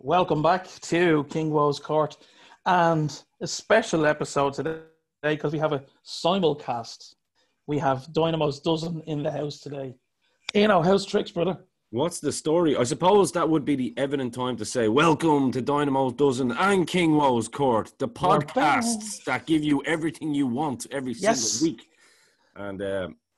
Welcome back to King Woes Court and a special episode today because we have a simulcast. We have Dynamo's dozen in the house today. How's tricks, brother? What's the story? I suppose that would be the evident time to say, welcome to Dynamo's Dozen and King Woes Court, the podcasts that give you everything you want every single week.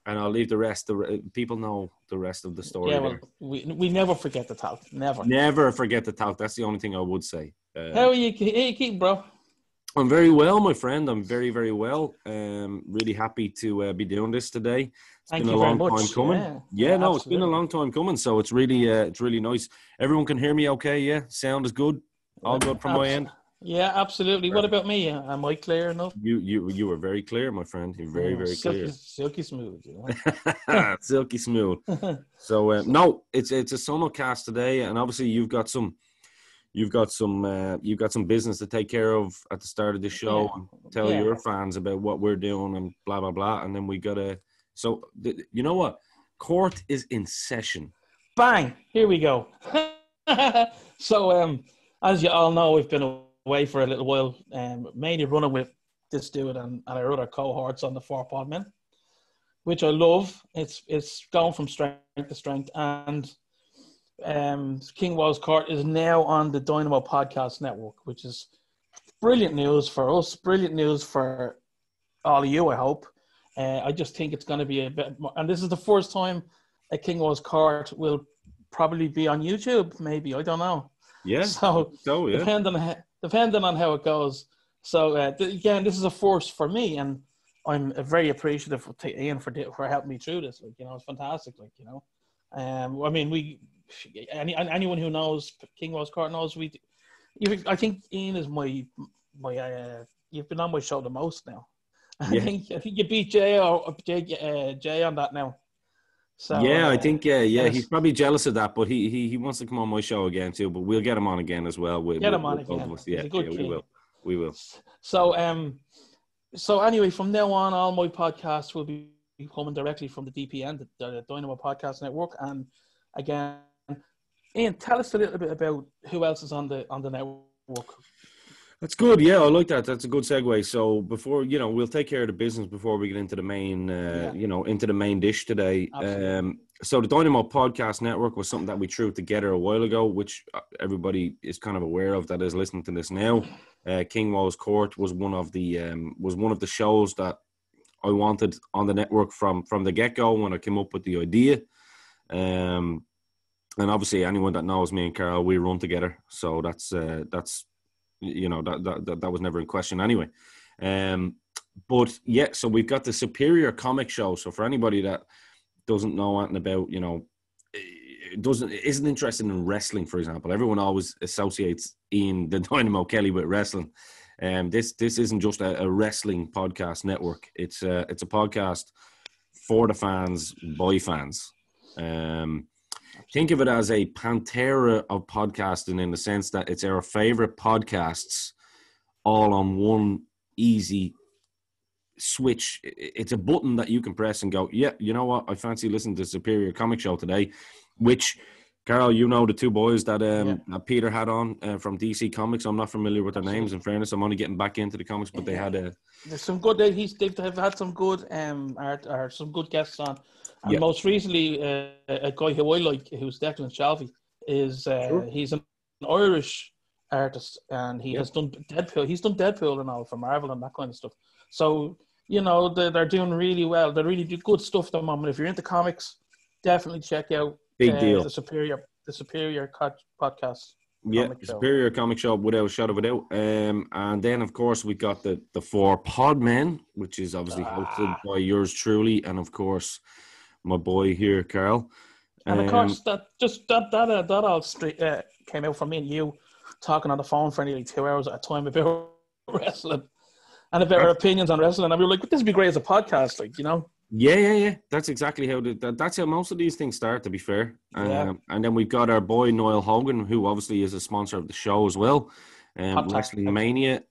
And I'll leave the rest. People know the rest of the story. Yeah, well, we never forget the talk. Never forget the talk. That's the only thing I would say. How are you keeping, bro? I'm very well, my friend. I'm very, very well. Really happy to be doing this today. It's been a long time coming. Yeah, it's been a long time coming. So it's really nice. Everyone can hear me okay, yeah? Sound is good? All good from my end? Yeah, absolutely. What about me? Am I clear enough? You were very clear, my friend. You're very, very clear. Silky smooth, Silky smooth. So no, it's a simulcast today, and obviously you've got some business to take care of at the start of the show and tell your fans about what we're doing and blah blah blah, and then we gotta. So you know what? Court is in session. Bang! Here we go. So as you all know, we've been away for a little while, mainly running with this dude and our other cohorts on the 4-pod men, which I love. It's going from strength to strength, and King Woes Court is now on the Dynamo Podcast Network, which is brilliant news for us, brilliant news for all of you, I hope. I just think it's going to be a bit more, and this is the first time a King Woes Court will probably be on YouTube, maybe, I don't know. Yeah. So yeah. Depending on how it goes. So again, this is a first for me, and I'm very appreciative to Ian for helping me through this. It's fantastic. I mean, anyone who knows King Woes Court knows I think Ian is my you've been on my show the most now. Yeah. I think you beat Jay on that now. So, yeah, I think he's probably jealous of that, but he wants to come on my show again too. But we'll get him on again as well. Get him on again. Yeah, we will. So anyway, from now on, all my podcasts will be coming directly from the DPN, the Dynamo Podcast Network. And again, Ian, tell us a little bit about who else is on the network. That's good. Yeah, I like that. That's a good segue. So before, we'll take care of the business before we get into the main, into the main dish today. So the Dynamo Podcast Network was something that we threw together a while ago, which everybody is kind of aware of that is listening to this now. King Woes Court was one of the shows that I wanted on the network from the get-go when I came up with the idea. And obviously anyone that knows me and Carl, we run together. So that's that was never in question anyway. But yeah, so we've got the Superior Comic Show. So for anybody that doesn't know anything about, isn't interested in wrestling, for example, everyone always associates Ian the Dynamo Kelly with wrestling. This isn't just a wrestling podcast network. It's a podcast for the fans by fans. Think of it as a Pantera of podcasting in the sense that it's our favorite podcasts all on one easy switch. It's a button that you can press and go, yeah, you know what? I fancy listening to Superior Comic Show today, which, Carol, the two boys that Peter had on from DC Comics. I'm not familiar with their names, in fairness. I'm only getting back into the comics, but they had there's some good. They've had some good art or some good guests on. And most recently, a guy who I like, who's Declan Shalvey, he's an Irish artist, and he has done Deadpool. He's done Deadpool and all for Marvel and that kind of stuff. So, they're doing really well. They really do good stuff at the moment. If you're into comics, definitely check out the Superior Podcast. Yeah, Superior Comic Show without a shadow of a doubt. And then, of course, we got the 4-pod men, which is obviously hosted by yours truly, and of course, my boy here, Carl. And of course, that all came out from me and you talking on the phone for nearly 2 hours at a time about wrestling and about our opinions on wrestling. And we were like, this would be great as a podcast, Yeah. That's exactly how that's how most of these things start, to be fair. And then we've got our boy Noel Hogan, who obviously is a sponsor of the show as well. Wrestling Mania,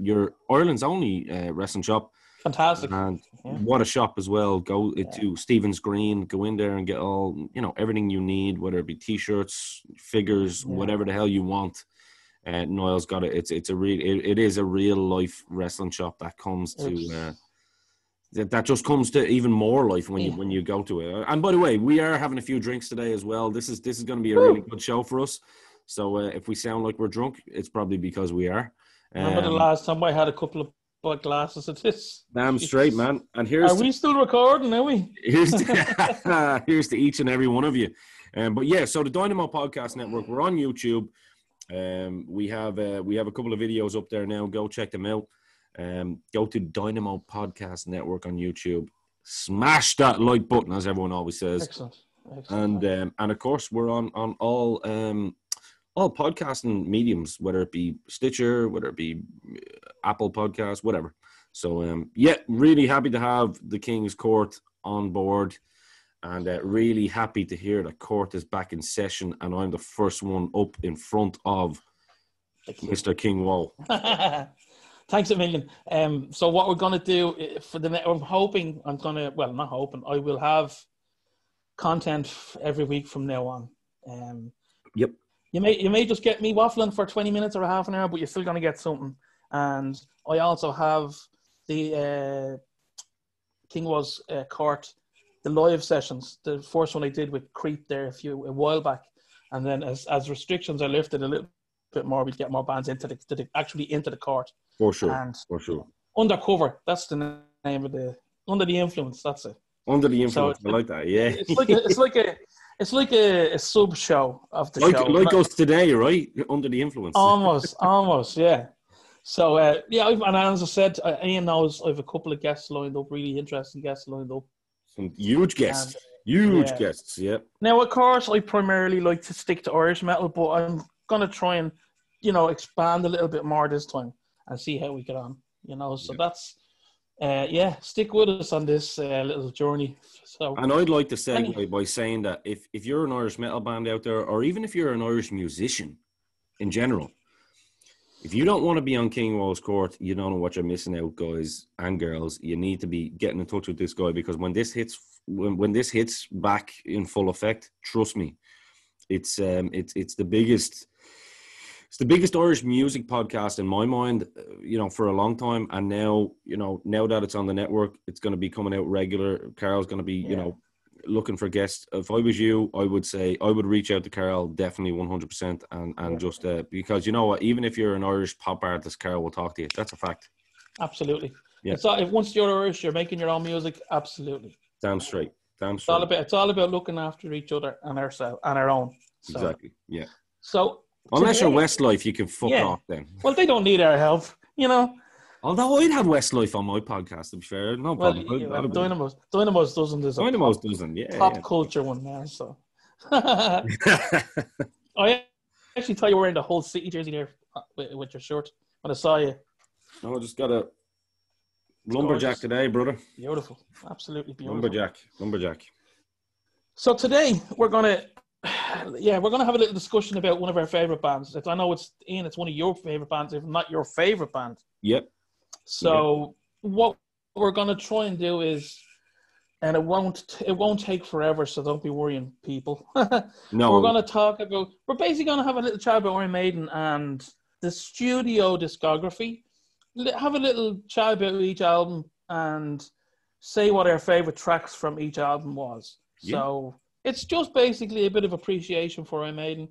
your Ireland's only wrestling shop. Fantastic. And what a shop as well. Go to Stephen's Green, go in there and get all, everything you need, whether it be T-shirts, figures, whatever the hell you want. Niall's got it. It is a real life wrestling shop that comes to that just comes to even more life when you go to it. And by the way, we are having a few drinks today as well. This is going to be a really good show for us. So if we sound like we're drunk, it's probably because we are. Remember the last time I had a couple of glasses of this? Damn straight, man. And are we still recording? Are we? Here's to each and every one of you. But yeah, so the Dynamo Podcast Network, we're on YouTube. We have a couple of videos up there now. Go check them out. Go to Dynamo Podcast Network on YouTube. Smash that like button, as everyone always says. Excellent. And of course, we're on all podcasting mediums, whether it be Stitcher, whether it be Apple Podcasts, whatever. So really happy to have the King's Court on board, and really happy to hear that Court is back in session, and I'm the first one up in front of Mr. King Woe. Thanks a million. So what we're going to do for I'm hoping I will have content every week from now on. Yep. You may just get me waffling for 20 minutes or a half an hour, but you're still going to get something. And I also have the King was Court, the live sessions. The first one I did with Creep there a while back, and then as restrictions are lifted a little bit more, we get more bands into the court. For sure. And Undercover. That's the name of Under the Influence. That's it. Under the Influence. So I like that. Yeah. It's like a sub show of the show. Like us today, right? Under the Influence. Almost, yeah. So and as I said, Ian knows I have a couple of guests lined up, really interesting guests lined up. Some huge guests. Guests, yeah. Now, of course, I primarily like to stick to Irish metal, but I'm gonna try and expand a little bit more this time and see how we get on. So that's stick with us on this little journey. So, and I'd like to segue by saying that if you're an Irish metal band out there, or even if you're an Irish musician in general, if you don't want to be on King Woe's Court, you don't know what you're missing out, guys and girls. You need to be getting in touch with this guy, because when this hits back in full effect, trust me, it's the biggest. It's the biggest Irish music podcast in my mind, for a long time. And now, now that it's on the network, it's going to be coming out regular. Carol's going to be, looking for guests. If I was you, I would say I would reach out to Carol, definitely 100%. And just because, you know what, even if you're an Irish pop artist, Carol will talk to you. That's a fact. Absolutely. Yeah. If once you're Irish, you're making your own music. Absolutely. Damn straight. It's all about looking after each other and ourselves and our own. So, exactly. Yeah. So, unless you're Westlife, you can fuck off then. Well, they don't need our help, Although I'd have Westlife on my podcast, to be fair. No problem. Dynamos doesn't. Dynamos doesn't, yeah. Pop culture one now, so. I actually thought you were wearing the whole City jersey there with your shirt when I saw you. No, I just got a lumberjack today, brother. Beautiful. Absolutely beautiful. Lumberjack. So today we're going to have a little discussion about one of our favorite bands. I know it's one of your favorite bands, if not your favorite band. Yep. So what we're going to try and do is, and it won't take forever, so don't be worrying, people. No. We're basically going to have a little chat about Iron Maiden and the studio discography. Have a little chat about each album and say what our favorite tracks from each album was. Yeah. So it's just basically a bit of appreciation for Iron Maiden,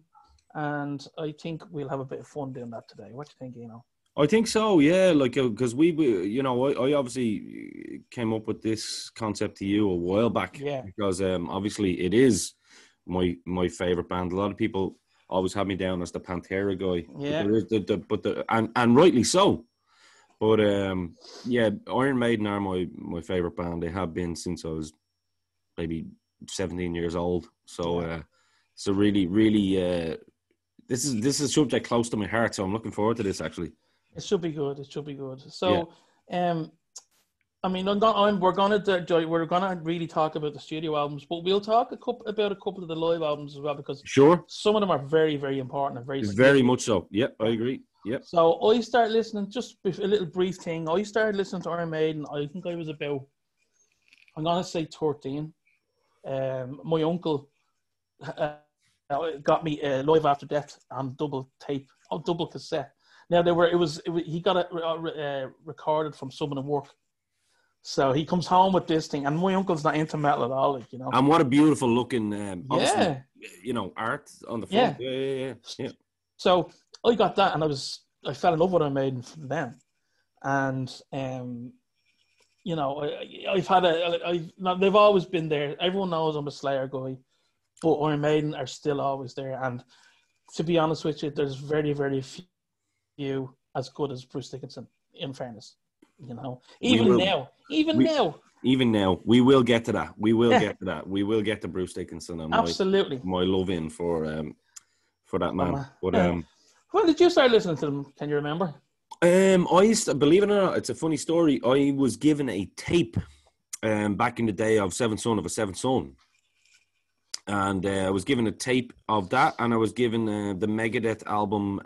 and I think we'll have a bit of fun doing that today. What do you think, I think so, yeah. Because I obviously came up with this concept to you a while back. Yeah. Because obviously it is my favorite band. A lot of people always have me down as the Pantera guy. Yeah. And rightly so. But Iron Maiden are my favorite band. They have been since I was maybe 17 years old. So so really, really, this is a subject close to my heart. So I'm looking forward to this actually. It should be good. So, we're gonna really talk about the studio albums, but we'll talk about a couple of the live albums as well, because some of them are very, very important and very much so. Yep, I agree. Yep. So I started listening. Just a little brief thing. I started listening to Iron Maiden. I think I was about, I'm gonna say 13. My uncle it got me Live After Death on double tape, double cassette. Now he got it recorded from someone at work. So he comes home with this thing, and my uncle's not into metal at all, like, you know. And what a beautiful looking, obviously, art on the front. Yeah. So I got that, and I fell in love with Iron Maiden from then. And I've had they've always been there. Everyone knows I'm a Slayer guy, but Iron Maiden are still always there. And to be honest with you, there's very, very few as good as Bruce Dickinson, in fairness. You know, even now, we will get to that. We will get to that. We will get to Bruce Dickinson and absolutely my love in for that man. But when did you start listening to them? Can you remember? I used to, believe it or not, it's a funny story. I was given a tape back in the day of Seventh Son of a Seventh Son, and I was given a tape of that, and I was given the Megadeth album.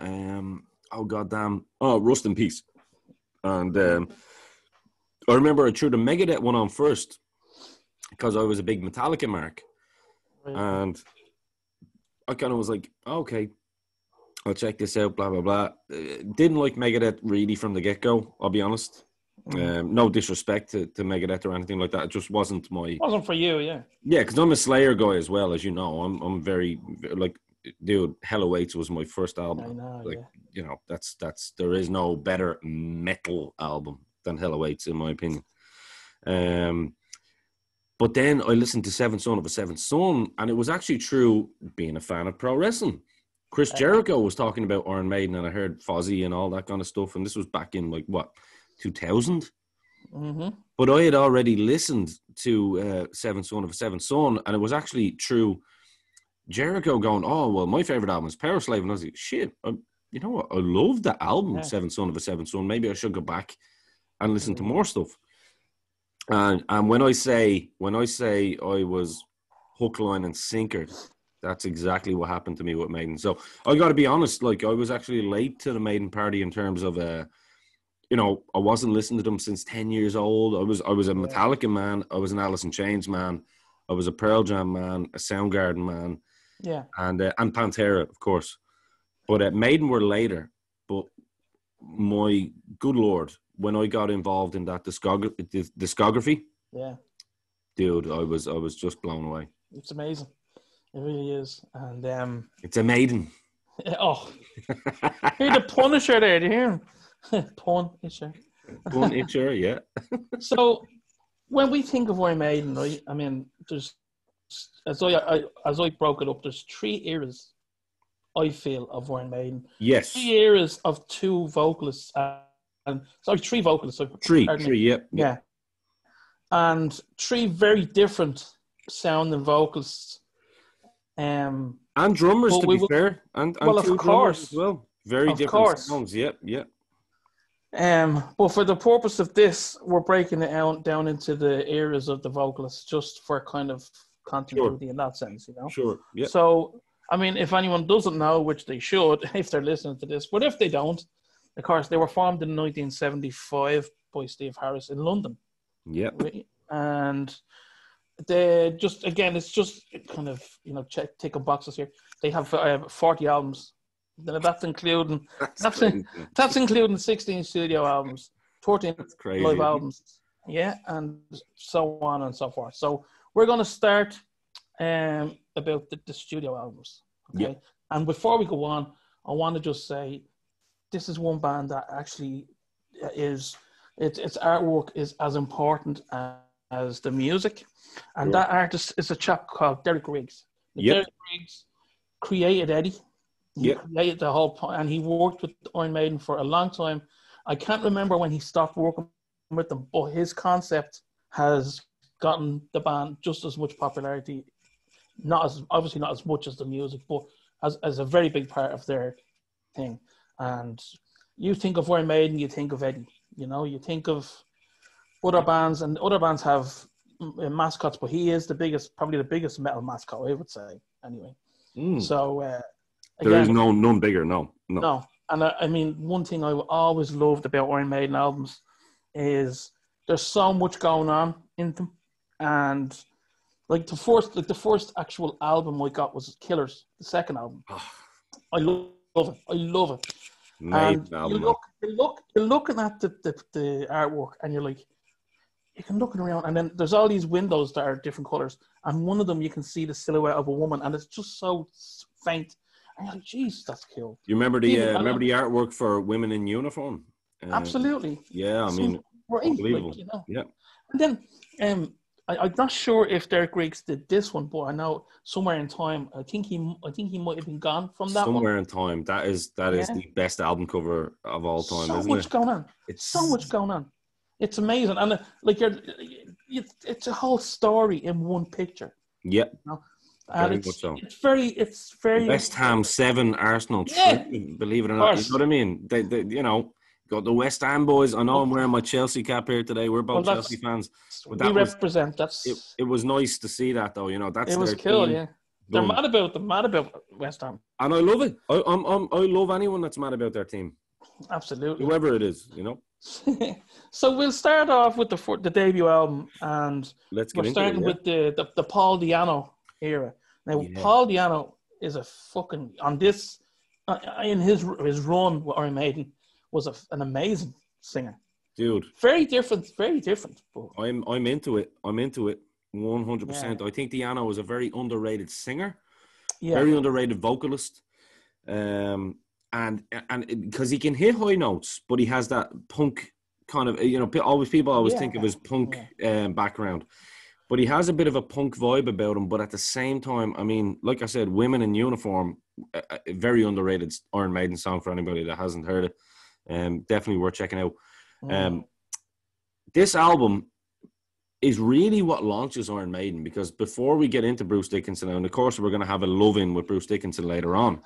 Rust in Peace. And I remember I threw the Megadeth one on first because I was a big Metallica mark. Right. And I kind of was like, okay, I'll check this out, blah, blah, blah. Didn't like Megadeth really from the get-go, I'll be honest. No disrespect to Megadeth or anything like that. It just wasn't my... It wasn't for you, yeah. Yeah, because I'm a Slayer guy as well, as you know. I'm very, like... Dude, Hell Awaits was my first album. I know, like, you know, that's there is no better metal album than Hell Awaits, in my opinion. But then I listened to Seventh Son of a Seventh Son, and it was actually true being a fan of pro wrestling. Chris Jericho was talking about Iron Maiden, and I heard Fozzy and all that kind of stuff, and this was back in, 2000? Mm-hmm. But I had already listened to Seventh Son of a Seventh Son, and it was actually true. Jericho going, oh, well, my favourite album is Power Slave. And I was like, shit, you know what? I love the album, Seventh Son of a Seventh Son. Maybe I should go back and listen to more stuff. And when I say I was hook, line, and sinker, that's exactly what happened to me with Maiden. So I got to be honest, I was actually late to the Maiden party in terms of, I wasn't listening to them since 10 years old. I was a Metallica man. I was an Alice in Chains man. I was a Pearl Jam man, a Soundgarden man. Yeah, and Pantera, of course, but Maiden were later. But my good Lord, when I got involved in that discography, dude, I was just blown away. It's amazing, it really is, and it's a Maiden. Oh, hear the Punisher there? Do you hear him? Punisher, yeah. So when we think of Iron Maiden, right? I mean, there's. As I broke it up, there's 3 eras, I feel, of Iron Maiden. Yes. 3 eras of 2 vocalists. 3 vocalists. Three, yeah. And 3 very different sounding vocalists. And drummers, to be fair. And of 2 course. As well. Very different songs, yeah. But for the purpose of this, we're breaking it down into the eras of the vocalists, just for kind of continuity in that sense, you know. Sure. Yeah. So, I mean, if anyone doesn't know, which they should, if they're listening to this, but if they don't, of course, they were formed in 1975 by Steve Harris in London. Yeah. And they just, again, it's just kind of, ticking boxes here. They have 40 albums. That's including that's including 16 studio albums, 14 live albums, and so on and so forth. So we're going to start about the studio albums, okay? And before we go on, I want to just say this is one band that actually its artwork is as important as the music, and that artist is a chap called Derek Riggs. Derek Riggs created Eddie. He created the whole point, and he worked with Iron Maiden for a long time. I can't remember when he stopped working with them, but his concept has gotten the band just as much popularity. Obviously not as much as the music, but as a very big part of their thing. And you think of Iron Maiden, you think of Eddie. You think of other bands, and other bands have mascots, but he is probably the biggest metal mascot, I would say. Anyway, so. There is none bigger, no. And I mean, one thing I always loved about Iron Maiden albums is there's so much going on in them, and Like the first actual album I got was Killers, the second album. I love it. I love it. Maiden And album. you're looking at the artwork, and you're like, you can look around, and then there's all these windows that are different colors, and one of them you can see the silhouette of a woman, and it's just so faint. And you're like, jeez, that's cool. You remember the artwork for Women in Uniform? Absolutely. Yeah, I mean, unbelievable. Like, Yeah. And then I'm not sure if Derek Riggs did this one, but I know Somewhere in Time. I think he might have been gone from that Somewhere one. in Time. That is the best album cover of all time, isn't it? So much going on. So much going on. It's amazing, and it's a whole story in one picture. Yeah. You know? And it's very West Ham 7, Arsenal 3, believe it or not. You know what I mean? They got the West Ham boys. I know I'm wearing my Chelsea cap here today. We're both Chelsea fans. But we represent. It was nice to see that, though. You know, it was cool. Team. Yeah, they're mad about West Ham, and I love it. I love anyone that's mad about their team. Absolutely, whoever it is, you know. So we'll start off with the debut album, and we're starting with the Paul Di'Anno era. Now, Paul Di'Anno is a fucking on this in his run with Iron Maiden was an amazing singer, dude. Very different. But I'm into it. 100%. I think Di'Anno was a very underrated singer, very underrated vocalist, and because he can hit high notes, but he has that punk kind of, people always think of his punk background, but he has a bit of a punk vibe about him. But at the same time, I mean, like I said, Women in Uniform, a very underrated Iron Maiden song for anybody that hasn't heard it. Definitely worth checking out. This album is really what launches Iron Maiden, because before we get into Bruce Dickinson, and of course we're going to have a love-in with Bruce Dickinson later on,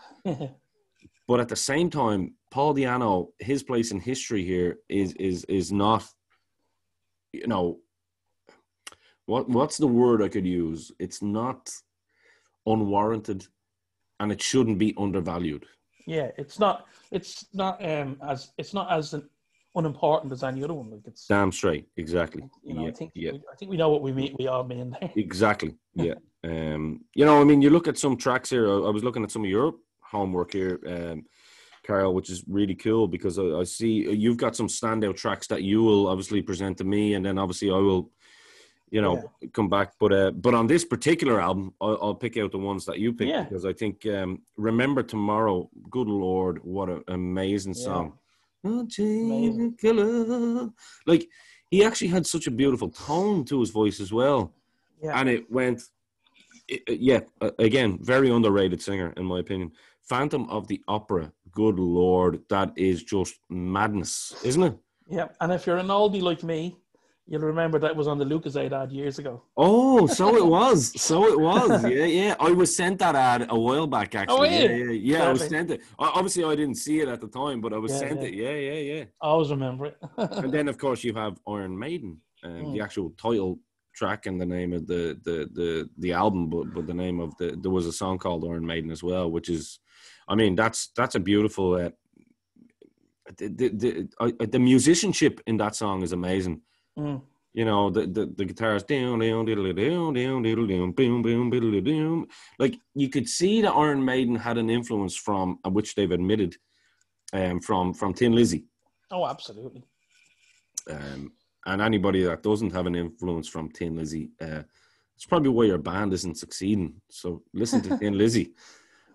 but at the same time, Paul Di'Anno, his place in history here is not, what's the word I could use? It's not unwarranted, and it shouldn't be undervalued. Yeah, it's not as unimportant as any other one. Like, it's damn straight, exactly. I think we know what we all mean there. Exactly. Yeah. I mean, you look at some tracks here. I was looking at some of your homework here, Carl, which is really cool, because I see you've got some standout tracks that you will obviously present to me, and then obviously I will, come back. But on this particular album, I'll pick out the ones that you picked, because I think Remember Tomorrow, good Lord, what an amazing song. Amazing. Like, he actually had such a beautiful tone to his voice as well. Yeah. And it went, again, very underrated singer, in my opinion. Phantom of the Opera, good Lord, that is just madness, isn't it? Yeah, and if you're an oldie like me, you'll remember that was on the Lucozade ad years ago. Oh, so it was. Yeah. I was sent that ad a while back, actually. Oh, yeah. I was sent it. Obviously, I didn't see it at the time, but I was sent it. Yeah. I always remember it. And then, of course, you have Iron Maiden, the actual title track and the name of the album, but the name of there was a song called Iron Maiden as well, which is, I mean, that's a beautiful. The musicianship in that song is amazing. The guitars down, like, you could see that Iron Maiden had an influence from, which they've admitted, from Thin Lizzy. Oh, absolutely. And anybody that doesn't have an influence from Thin Lizzy, it's probably why your band isn't succeeding. So listen to Thin Lizzy,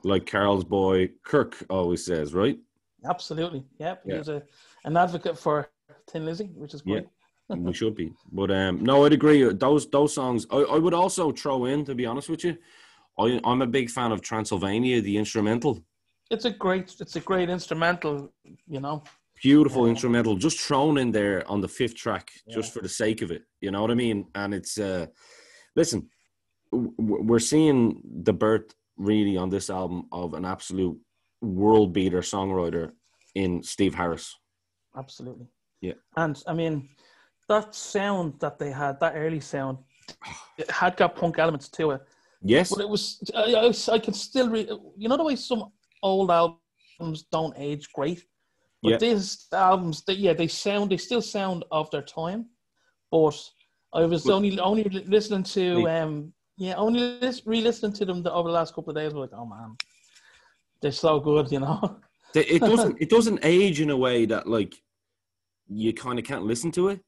like Carl's boy Kirk always says, right? Absolutely. Yep. He was an advocate for Thin Lizzy, which is great. Yeah, we should be. But no, I'd agree. Those songs, I would also throw in, to be honest with you, I'm a big fan of Transylvania, the instrumental. It's a great instrumental, Beautiful instrumental, just thrown in there on the 5th track, just for the sake of it. You know what I mean? And it's, listen, we're seeing the birth really on this album of an absolute world beater songwriter in Steve Harris. Absolutely. Yeah. And I mean, that sound that they had, that early sound, it had got punk elements to it. Yes. But it was, I can still read, the way some old albums don't age great. But these albums, they still sound of their time. But I was only listening to Yeah, only re-listening to them over the last couple of days, we're like, oh man, they're so good, you know. It doesn't age in a way that like you kind of can't listen to it.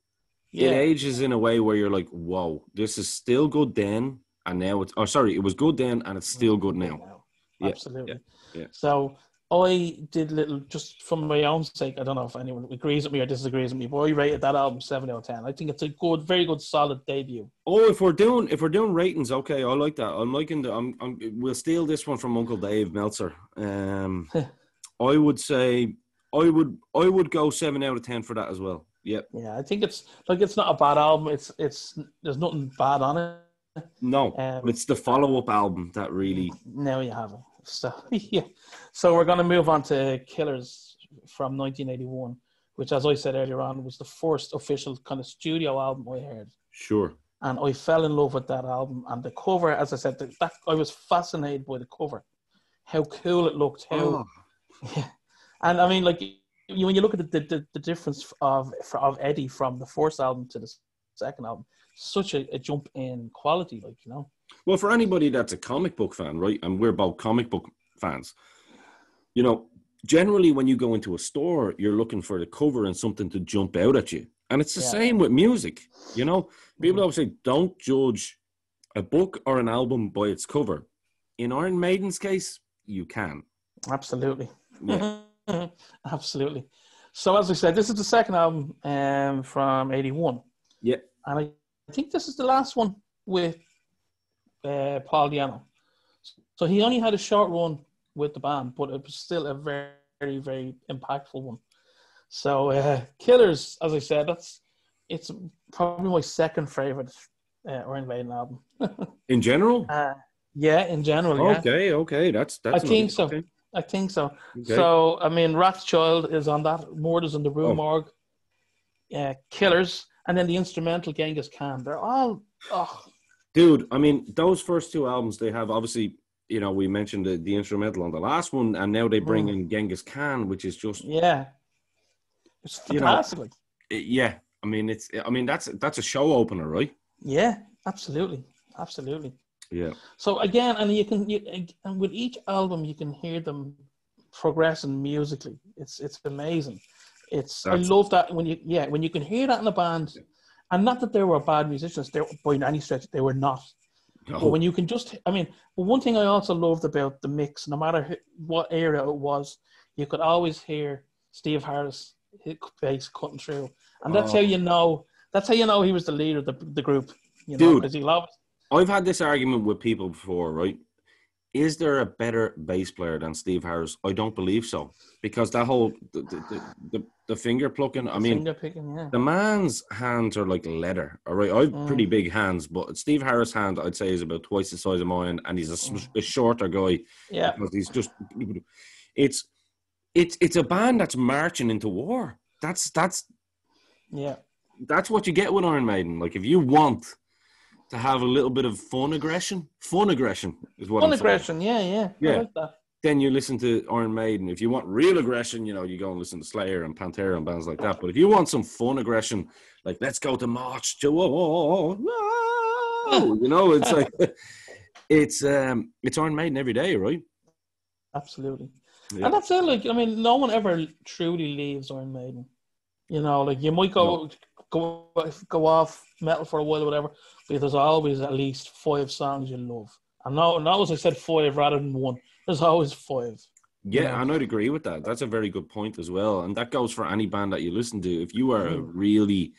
It Yeah, ages in a way where you're like, whoa, this is still good then, and now it's. Oh, sorry, it was good then, and it's still good good now. now. Yeah, yeah, Absolutely. yeah. So I did little, just from my own sake. I don't know if anyone agrees with me or disagrees with me, but I rated that album 7 out of 10. I think it's a good, very good, solid debut. Oh, if we're doing ratings, okay, I like that. I'm liking the. We'll steal this one from Uncle Dave Meltzer. I would say I would go 7 out of 10 for that as well. Yep. Yeah, I think it's like, it's not a bad album. It's there's nothing bad on it. No, but it's the follow-up album that really. Now you have it. So yeah. So we're gonna move on to Killers from 1981, which, as I said earlier on, was the first official kind of studio album I heard. Sure. And I fell in love with that album. And the cover, as I said, that I was fascinated by the cover, how cool it looked, how, yeah. And I mean, like, when you look at the difference of Eddie from the first album to the second album, such a jump in quality, like, you know. Well, for anybody that's a comic book fan, right, and we're both comic book fans, you know, generally when you go into a store, you're looking for the cover and something to jump out at you. And it's the same with music, you know. People always say, don't judge a book or an album by its cover. In Iron Maiden's case, you can. Absolutely. Yeah. Absolutely. So, as I said, this is the second album from 81. Yeah. And I think this is the last one with Paul Dynamo. So he only had a short run with the band, but it was still a very, very, very impactful one. So Killers, as I said, it's probably my second favorite Iron Maiden album. In general? Yeah, in general. Yeah. Okay. That's. I think nice. so. Okay. I think so. Okay. So I mean, Rothschild is on that. Murders in the Rue Morgue. Killers, and then the instrumental Genghis Khan. They're all. Oh. Dude, I mean, those first two albums, they have obviously, you know, we mentioned the instrumental on the last one, and now they bring in Genghis Khan, which is just. Yeah. It's fantastic. Yeah. I mean, that's a show opener, right? Yeah, absolutely. Yeah. So again, and with each album, you can hear them progressing musically. It's amazing. I love that when you can hear that in a band, and not that they were bad musicians. They, by any stretch, they were not. No. But when you can but one thing I also loved about the mix, no matter what era it was, you could always hear Steve Harris his bass cutting through, and that's how you know. That's how you know he was the leader of the group. You know, because he loved. I've had this argument with people before, right? Is there a better bass player than Steve Harris? I don't believe so, because that whole the finger plucking. Finger picking, yeah. The man's hands are like leather. All right, I have pretty big hands, but Steve Harris' hand, I'd say, is about twice the size of mine, and he's a shorter guy. Yeah, because he's just. It's a band that's marching into war. That's what you get with Iron Maiden. Like, if you want to have a little bit of fun aggression is what I'm saying. Yeah. I like that. Then you listen to Iron Maiden. If you want real aggression, you know, you go and listen to Slayer and Pantera and bands like that. But if you want some fun aggression, like, let's go to March to war, you know, it's like it's Iron Maiden every day, right? Absolutely. Yeah. And that's it. Like, I mean, no one ever truly leaves Iron Maiden. You know, like, you might go off metal for a while or whatever, but there's always at least 5 songs you love. And now, as I said, 5 rather than 1. There's always 5. Yeah, and I'd agree with that. That's a very good point as well. And that goes for any band that you listen to. If you are really,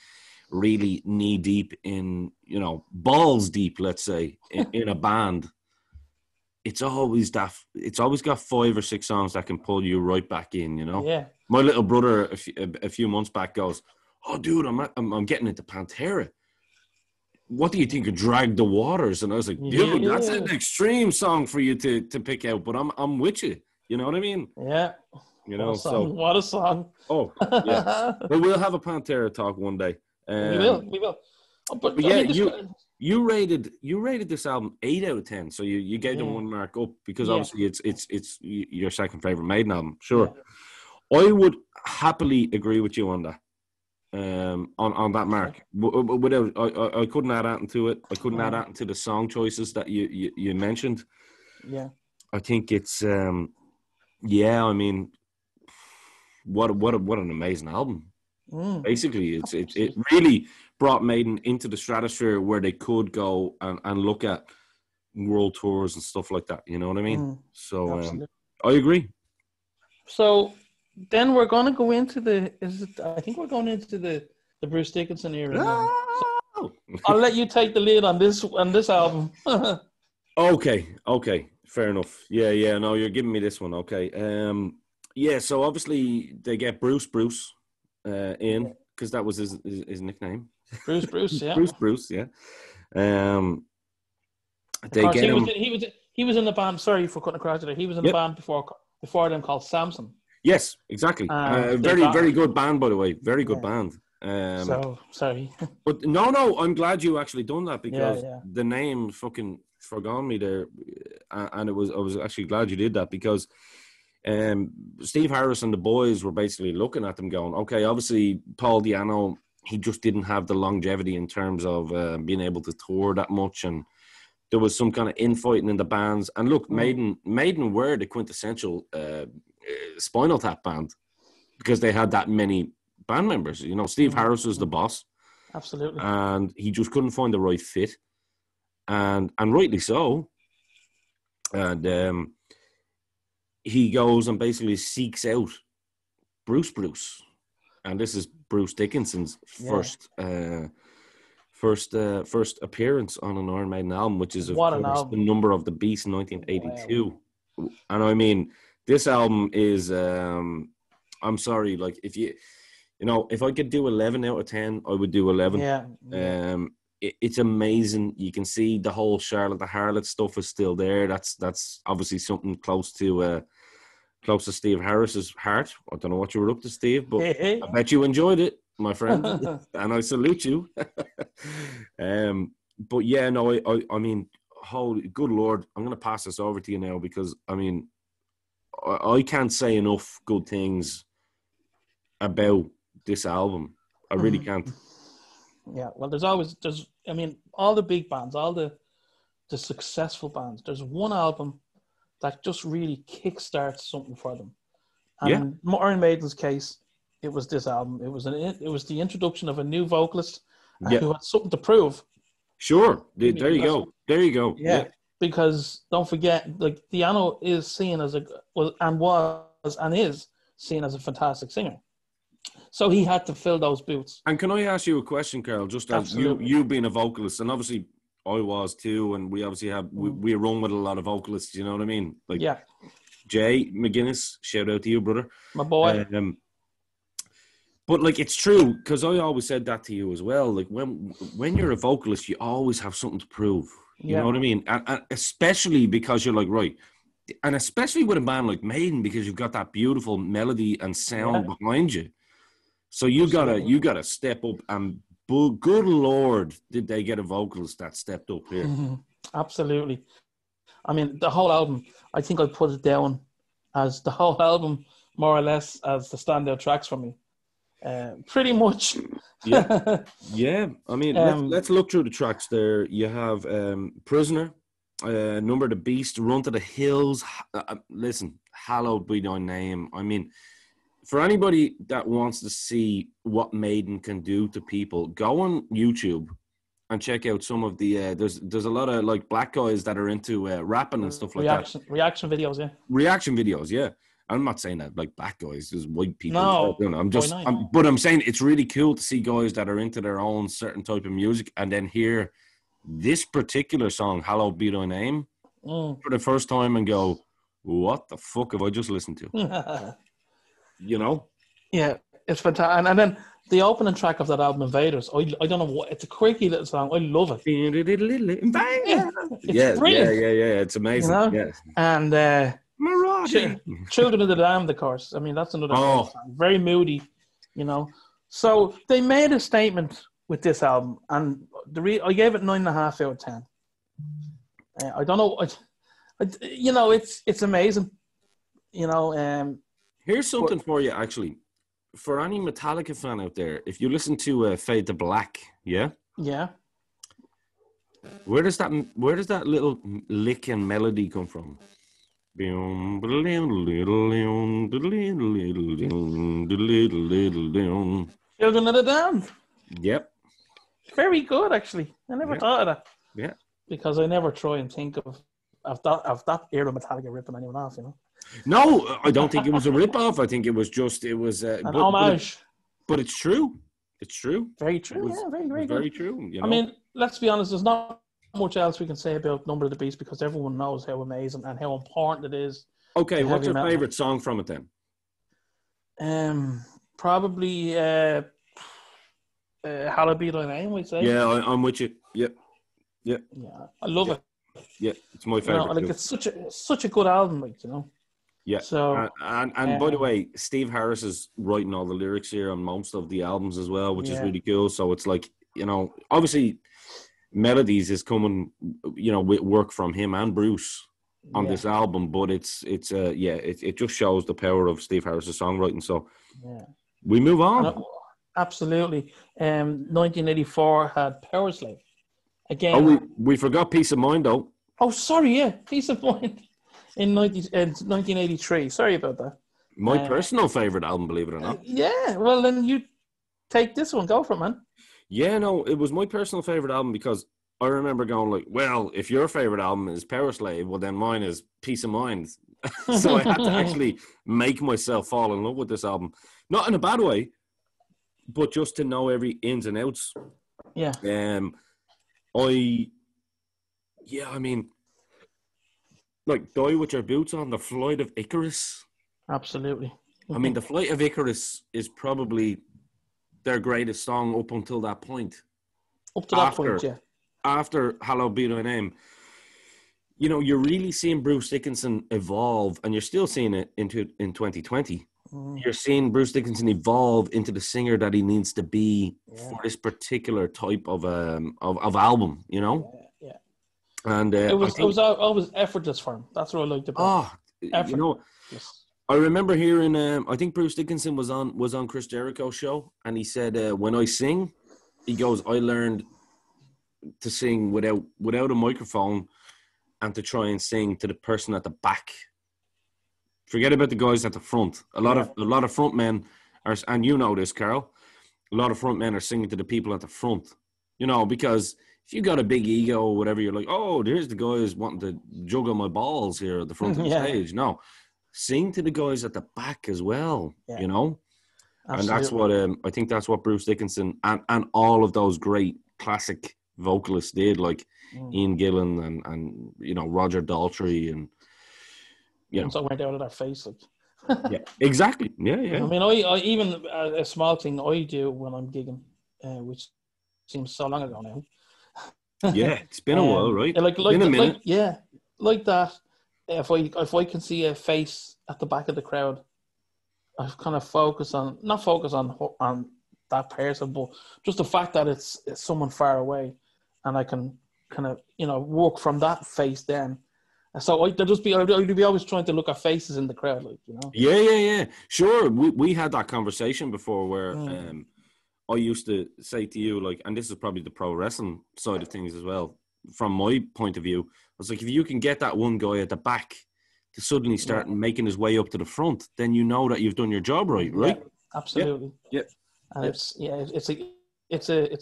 really knee deep in, you know, balls deep, let's say, in a band, it's always got 5 or 6 songs that can pull you right back in, you know? Yeah. My little brother a few months back goes, "Oh, dude, I'm getting into Pantera. What do you think of Drag the Waters?" And I was like, "Dude, that's an extreme song for you to pick out, but I'm with you." You know what I mean? Yeah. You know, what a song. Oh, yeah. But we'll have a Pantera talk one day. We will. But yeah, you rated this album 8 out of 10, so you gave them 1 mark up, because obviously it's your second favorite Maiden album. Sure. I would happily agree with you on that. on that mark. Without, I couldn't add anything to it. I couldn't add anything to the song choices that you mentioned. Yeah. I think it's yeah. I mean, what an amazing album. Basically, it really brought Maiden into the stratosphere where they could go and look at world tours and stuff like that. You know what I mean? So I agree. So then we're going to go into I think we're going into the Bruce Dickinson era now. So I'll let you take the lead on this album. Okay, fair enough. Yeah. No, you're giving me this one. Okay. Yeah. So obviously they get Bruce in because that was his nickname. Bruce. Yeah. Bruce. Yeah. They course, get him. He was in the band. Sorry for cutting across there. He was in the band before them called Samson. Yes, exactly. Very good band, by the way. Very good band. So sorry. But no, I'm glad you actually done that because the name fucking forgone me there, and I was actually glad you did that because Steve Harris and the boys were basically looking at them going, okay, obviously Paul Di'Anno, he just didn't have the longevity in terms of being able to tour that much, and there was some kind of infighting in the bands. And look, Maiden were the quintessential Spinal Tap band because they had that many band members. You know, Steve Harris was the boss. Absolutely. And he just couldn't find the right fit. And rightly so. And he goes and basically seeks out Bruce. And this is Bruce Dickinson's first appearance on an Iron Maiden album, which is of course the Number of the Beast in 1982. Wow. And I mean, this album is I'm sorry, like if I could do 11 out of 10, I would do 11. Yeah. It's amazing. You can see the whole Charlotte the Harlot stuff is still there. That's obviously something close to Steve Harris's heart. I don't know what you were up to, Steve, but I bet you enjoyed it, my friend, and I salute you. But yeah, no, I mean, holy good Lord, I'm going to pass this over to you now because I mean, I can't say enough good things about this album. I really can't. Yeah, well, there's I mean, all the big bands, all the successful bands, there's one album that just really kickstarts something for them. And in Iron Maiden's case, it was this album. It was the introduction of a new vocalist who had something to prove. Sure. There you go. Yeah. Because don't forget, like Di'Anno is seen as is seen as a fantastic singer. So he had to fill those boots. And can I ask you a question, Carl? Just as you being a vocalist, and obviously I was too, and we obviously have we run with a lot of vocalists. You know what I mean? Like Jay McGuinness, shout out to you, brother, my boy. But like it's true because I always said that to you as well. Like when you're a vocalist, you always have something to prove. You know what I mean? And especially because you're like right, and especially with a band like Maiden because you've got that beautiful melody and sound behind you. So you gotta step up, and good Lord, did they get a vocalist that stepped up here? Absolutely. I mean, the whole album, I think I put it down as the whole album, more or less, as the standout tracks for me. Pretty much. Yeah. I mean, let's look through the tracks there. You have Prisoner, Number of the Beast, Run to the Hills. Listen, hallowed be thy name. I mean, for anybody that wants to see what Maiden can do to people, go on YouTube and check out some of the there's a lot of like black guys that are into rapping and stuff like that. Reaction videos, Reaction videos, yeah. I'm not saying that like black guys, there's white people. No, but I'm saying it's really cool to see guys that are into their own certain type of music and then hear this particular song, Hallowed Be Thy Name, for the first time and go, what the fuck have I just listened to? You know? Yeah, it's fantastic. And then the opening track of that album, Invaders, I don't know what, it's a quirky little song. I love it. It's brilliant. Yeah. It's amazing. You know? Yeah. And Children of the Damned, of course. I mean, that's another song. Very moody, you know. So they made a statement with this album, and I gave it 9.5 out of 10. I don't know. It's amazing. You know, here's something for you, actually. for any Metallica fan out there, if you listen to Fade to Black, yeah, where does that little lick and melody come from? Children of the Damned. Yep. Very good, actually. I never thought of that. Yeah. Because I never try and think of that era Metallica ripping anyone off, you know. No, I don't think it was a rip-off. I think it was an homage. But it's true. It's true. Very true. Very very good. True. You know? I mean, let's be honest. There's not much else we can say about Number of the Beast because everyone knows how amazing and how important it is. Okay, what's your favorite song from it then? Probably Hallowed Be Thy Name, we'd say. Yeah, I'm with you. Yep. Yeah, I love it. Yeah, it's my favorite. You know, like it's such a good album, like, you know. Yeah. So and by the way, Steve Harris is writing all the lyrics here on most of the albums as well, which is really cool. So it's like, you know, obviously melodies is coming, you know, with work from him and Bruce on this album, but it just shows the power of Steve Harris's songwriting. So we move on. Absolutely. 1984 had Power Slave. Again. Oh, we forgot Peace of Mind though. Oh, sorry, yeah, Peace of Mind in 1983. Sorry about that. My personal favorite album, believe it or not. Yeah, well then you take this one. Go for it, man. Yeah, no, it was my personal favorite album because I remember going like, well, if your favorite album is Power Slave, well then mine is Peace of Mind. So I had to actually make myself fall in love with this album, not in a bad way, but just to know every ins and outs. Yeah. I mean, like, Die With Your Boots On, The Flight of Icarus. Absolutely. I mean, The Flight of Icarus is probably their greatest song up until that point. Up to that point, yeah. After Hallowed Be Thy Name, you know, you're really seeing Bruce Dickinson evolve, and you're still seeing it in 2020. You're seeing Bruce Dickinson evolve into the singer that he needs to be for this particular type of album, you know? Yeah. And it was always effortless for him. That's what I liked about it. You know, I remember hearing, I think Bruce Dickinson was on Chris Jericho's show, and he said, when I sing, he goes, I learned to sing without a microphone and to try and sing to the person at the back. Forget about the guys at the front. A lot of front men are, and you know this, Carl, a lot of front men are singing to the people at the front, you know, because if you got a big ego or whatever, you're like, oh, there's the guys wanting to juggle my balls here at the front of the stage. No, sing to the guys at the back as well, you know? Absolutely. And that's what, I think that's what Bruce Dickinson and all of those great classic vocalists did, like Ian Gillan and you know, Roger Daltrey and, you know. So went out of their face, like. Yeah, exactly. Yeah. I mean, I even a small thing I do when I'm gigging, which seems so long ago now. Yeah, it's been a while, right? Like been a minute. Like that. If I can see a face at the back of the crowd, I kind of not focus on that person, but just the fact that it's someone far away, and I can kind of, you know, work from that face then. So I'd be always trying to look at faces in the crowd, like, you know. Yeah. Sure, we had that conversation before where I used to say to you, like, and this is probably the pro wrestling side of things as well. From my point of view, I was like, if you can get that one guy at the back to suddenly start making his way up to the front, then you know that you've done your job right? Yeah, absolutely. Yeah. And it's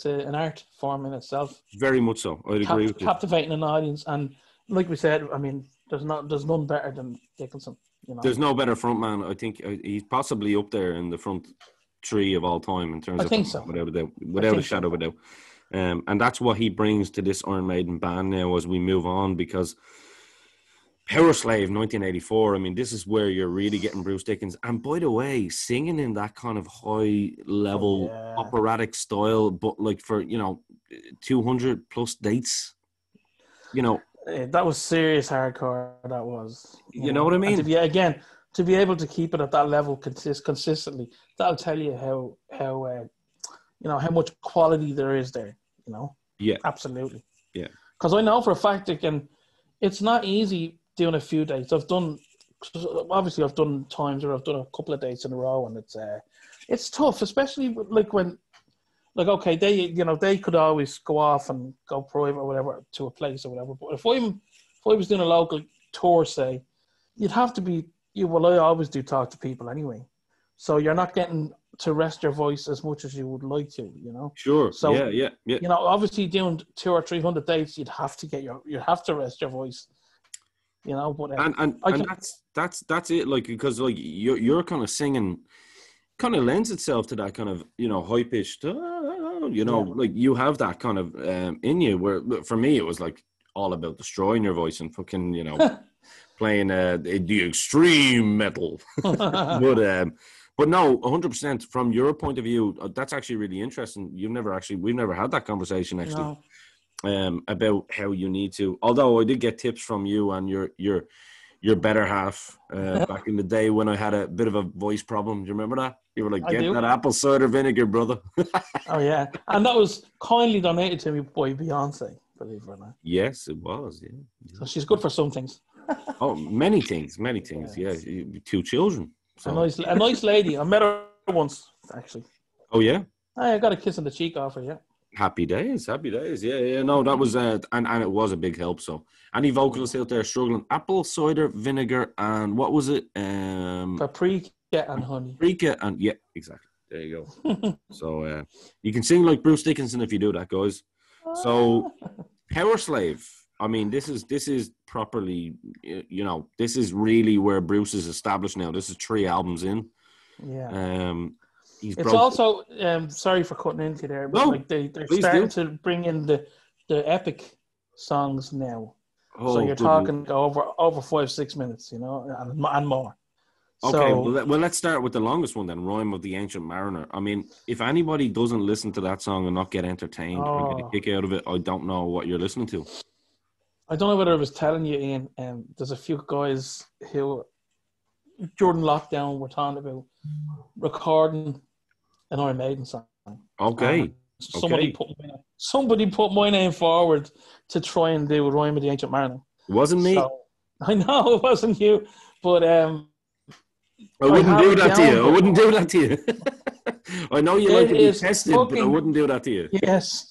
an art form in itself. Very much so. I'd agree with you. Captivating an audience, and like we said, I mean, there's none better than Dickinson. You know? There's no better frontman. I think he's possibly up there in the front three of all time in terms of. I think so. Without a shadow of a doubt. And that's what he brings to this Iron Maiden band now as we move on, because Power Slave 1984, I mean, this is where you're really getting Bruce Dickinson. And by the way, singing in that kind of high level operatic style, but like for, you know, 200 plus dates, you know. That was serious hardcore, that was. You know what I mean? To be able to keep it at that level consistently, that'll tell you how you know, how much quality there is there, you know? Yeah. Absolutely. Yeah. Because I know for a fact it's not easy doing a few dates. I've done 'cause obviously I've done times where I've done a couple of dates in a row, and it's tough, especially like when, like, okay, they could always go off and go private or whatever to a place or whatever. But if I was doing a local tour, say, you'd have to be well, I always do talk to people anyway, so you're not getting to rest your voice as much as you would like to, Sure. So Yeah. obviously doing 200 or 300 dates, you'd have to rest your voice, But and that's it. Like, because like you're kind of singing, kind of lends itself to that kind of high pitched, like you have that kind of in you. Where for me it was like all about destroying your voice and fucking playing the extreme metal. But no, 100% from your point of view, that's actually really interesting. We've never had that conversation actually. No. About how you need to. Although I did get tips from you and your better half back in the day when I had a bit of a voice problem. Do you remember that? You were like, get that apple cider vinegar, brother. Oh yeah, and that was kindly donated to me by Beyonce, believe it or not. Yes, it was. Yeah. So she's good for some things. Oh, many things. Yeah, 2 children. So. A nice lady. I met her once, actually. Oh yeah. I got a kiss on the cheek off her. Yeah. Happy days. Yeah. No, that was and it was a big help. So, any vocalists out there struggling? Apple cider vinegar and what was it? Paprika and honey. Paprika and yeah, exactly. There you go. So you can sing like Bruce Dickinson if you do that, guys. So, Power Slave. I mean, this is properly, this is really where Bruce is established now. This is 3 albums in. Yeah. It's also sorry for cutting into there, but they're starting to bring in the epic songs now. So you're talking over 5-6 minutes, and more. Okay, so, well, let's start with the longest one then, Rhyme of the Ancient Mariner. I mean, if anybody doesn't listen to that song and not get entertained or get a kick out of it, I don't know what you're listening to. I don't know whether I was telling you, Ian, there's a few guys who, during lockdown, were talking about recording an Iron Maiden song. Okay. Somebody put my name forward to try and do a Rhyme of the Ancient Mariner. It wasn't me. So, I know it wasn't you, but I wouldn't do that to you. I wouldn't do that to you. I know you like to be tested, but I wouldn't do that to you. Yes,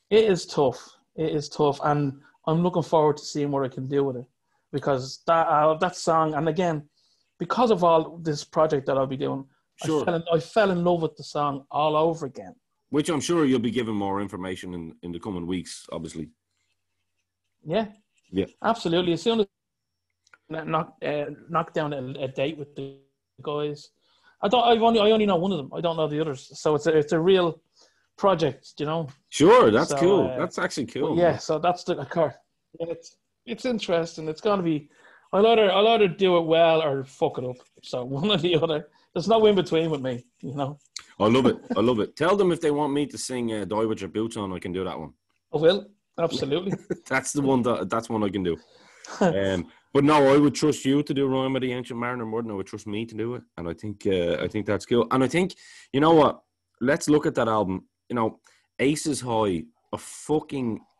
it is tough. It is tough, and I'm looking forward to seeing what I can do with it, because that song, and again, because of all this project that I'll be doing, sure. I fell in love with the song all over again. Which I'm sure you'll be giving more information in the coming weeks, obviously. Yeah, absolutely. As soon as knock down a date with the guys, I only know one of them. I don't know the others, so it's a real project, Sure, that's cool. That's actually cool. Yeah, so that's the car. It's interesting. It's going to be. I'll either do it well or fuck it up. So one or the other. There's no in between with me, I love it. Tell them if they want me to sing "Die with Your Boots On," I can do that one. I will, absolutely. That's the one. That's one I can do. But no, I would trust you to do Rhyme of the Ancient Mariner more than I would trust me to do it. And I think that's cool. And I think, you know what? Let's look at that album. Aces High,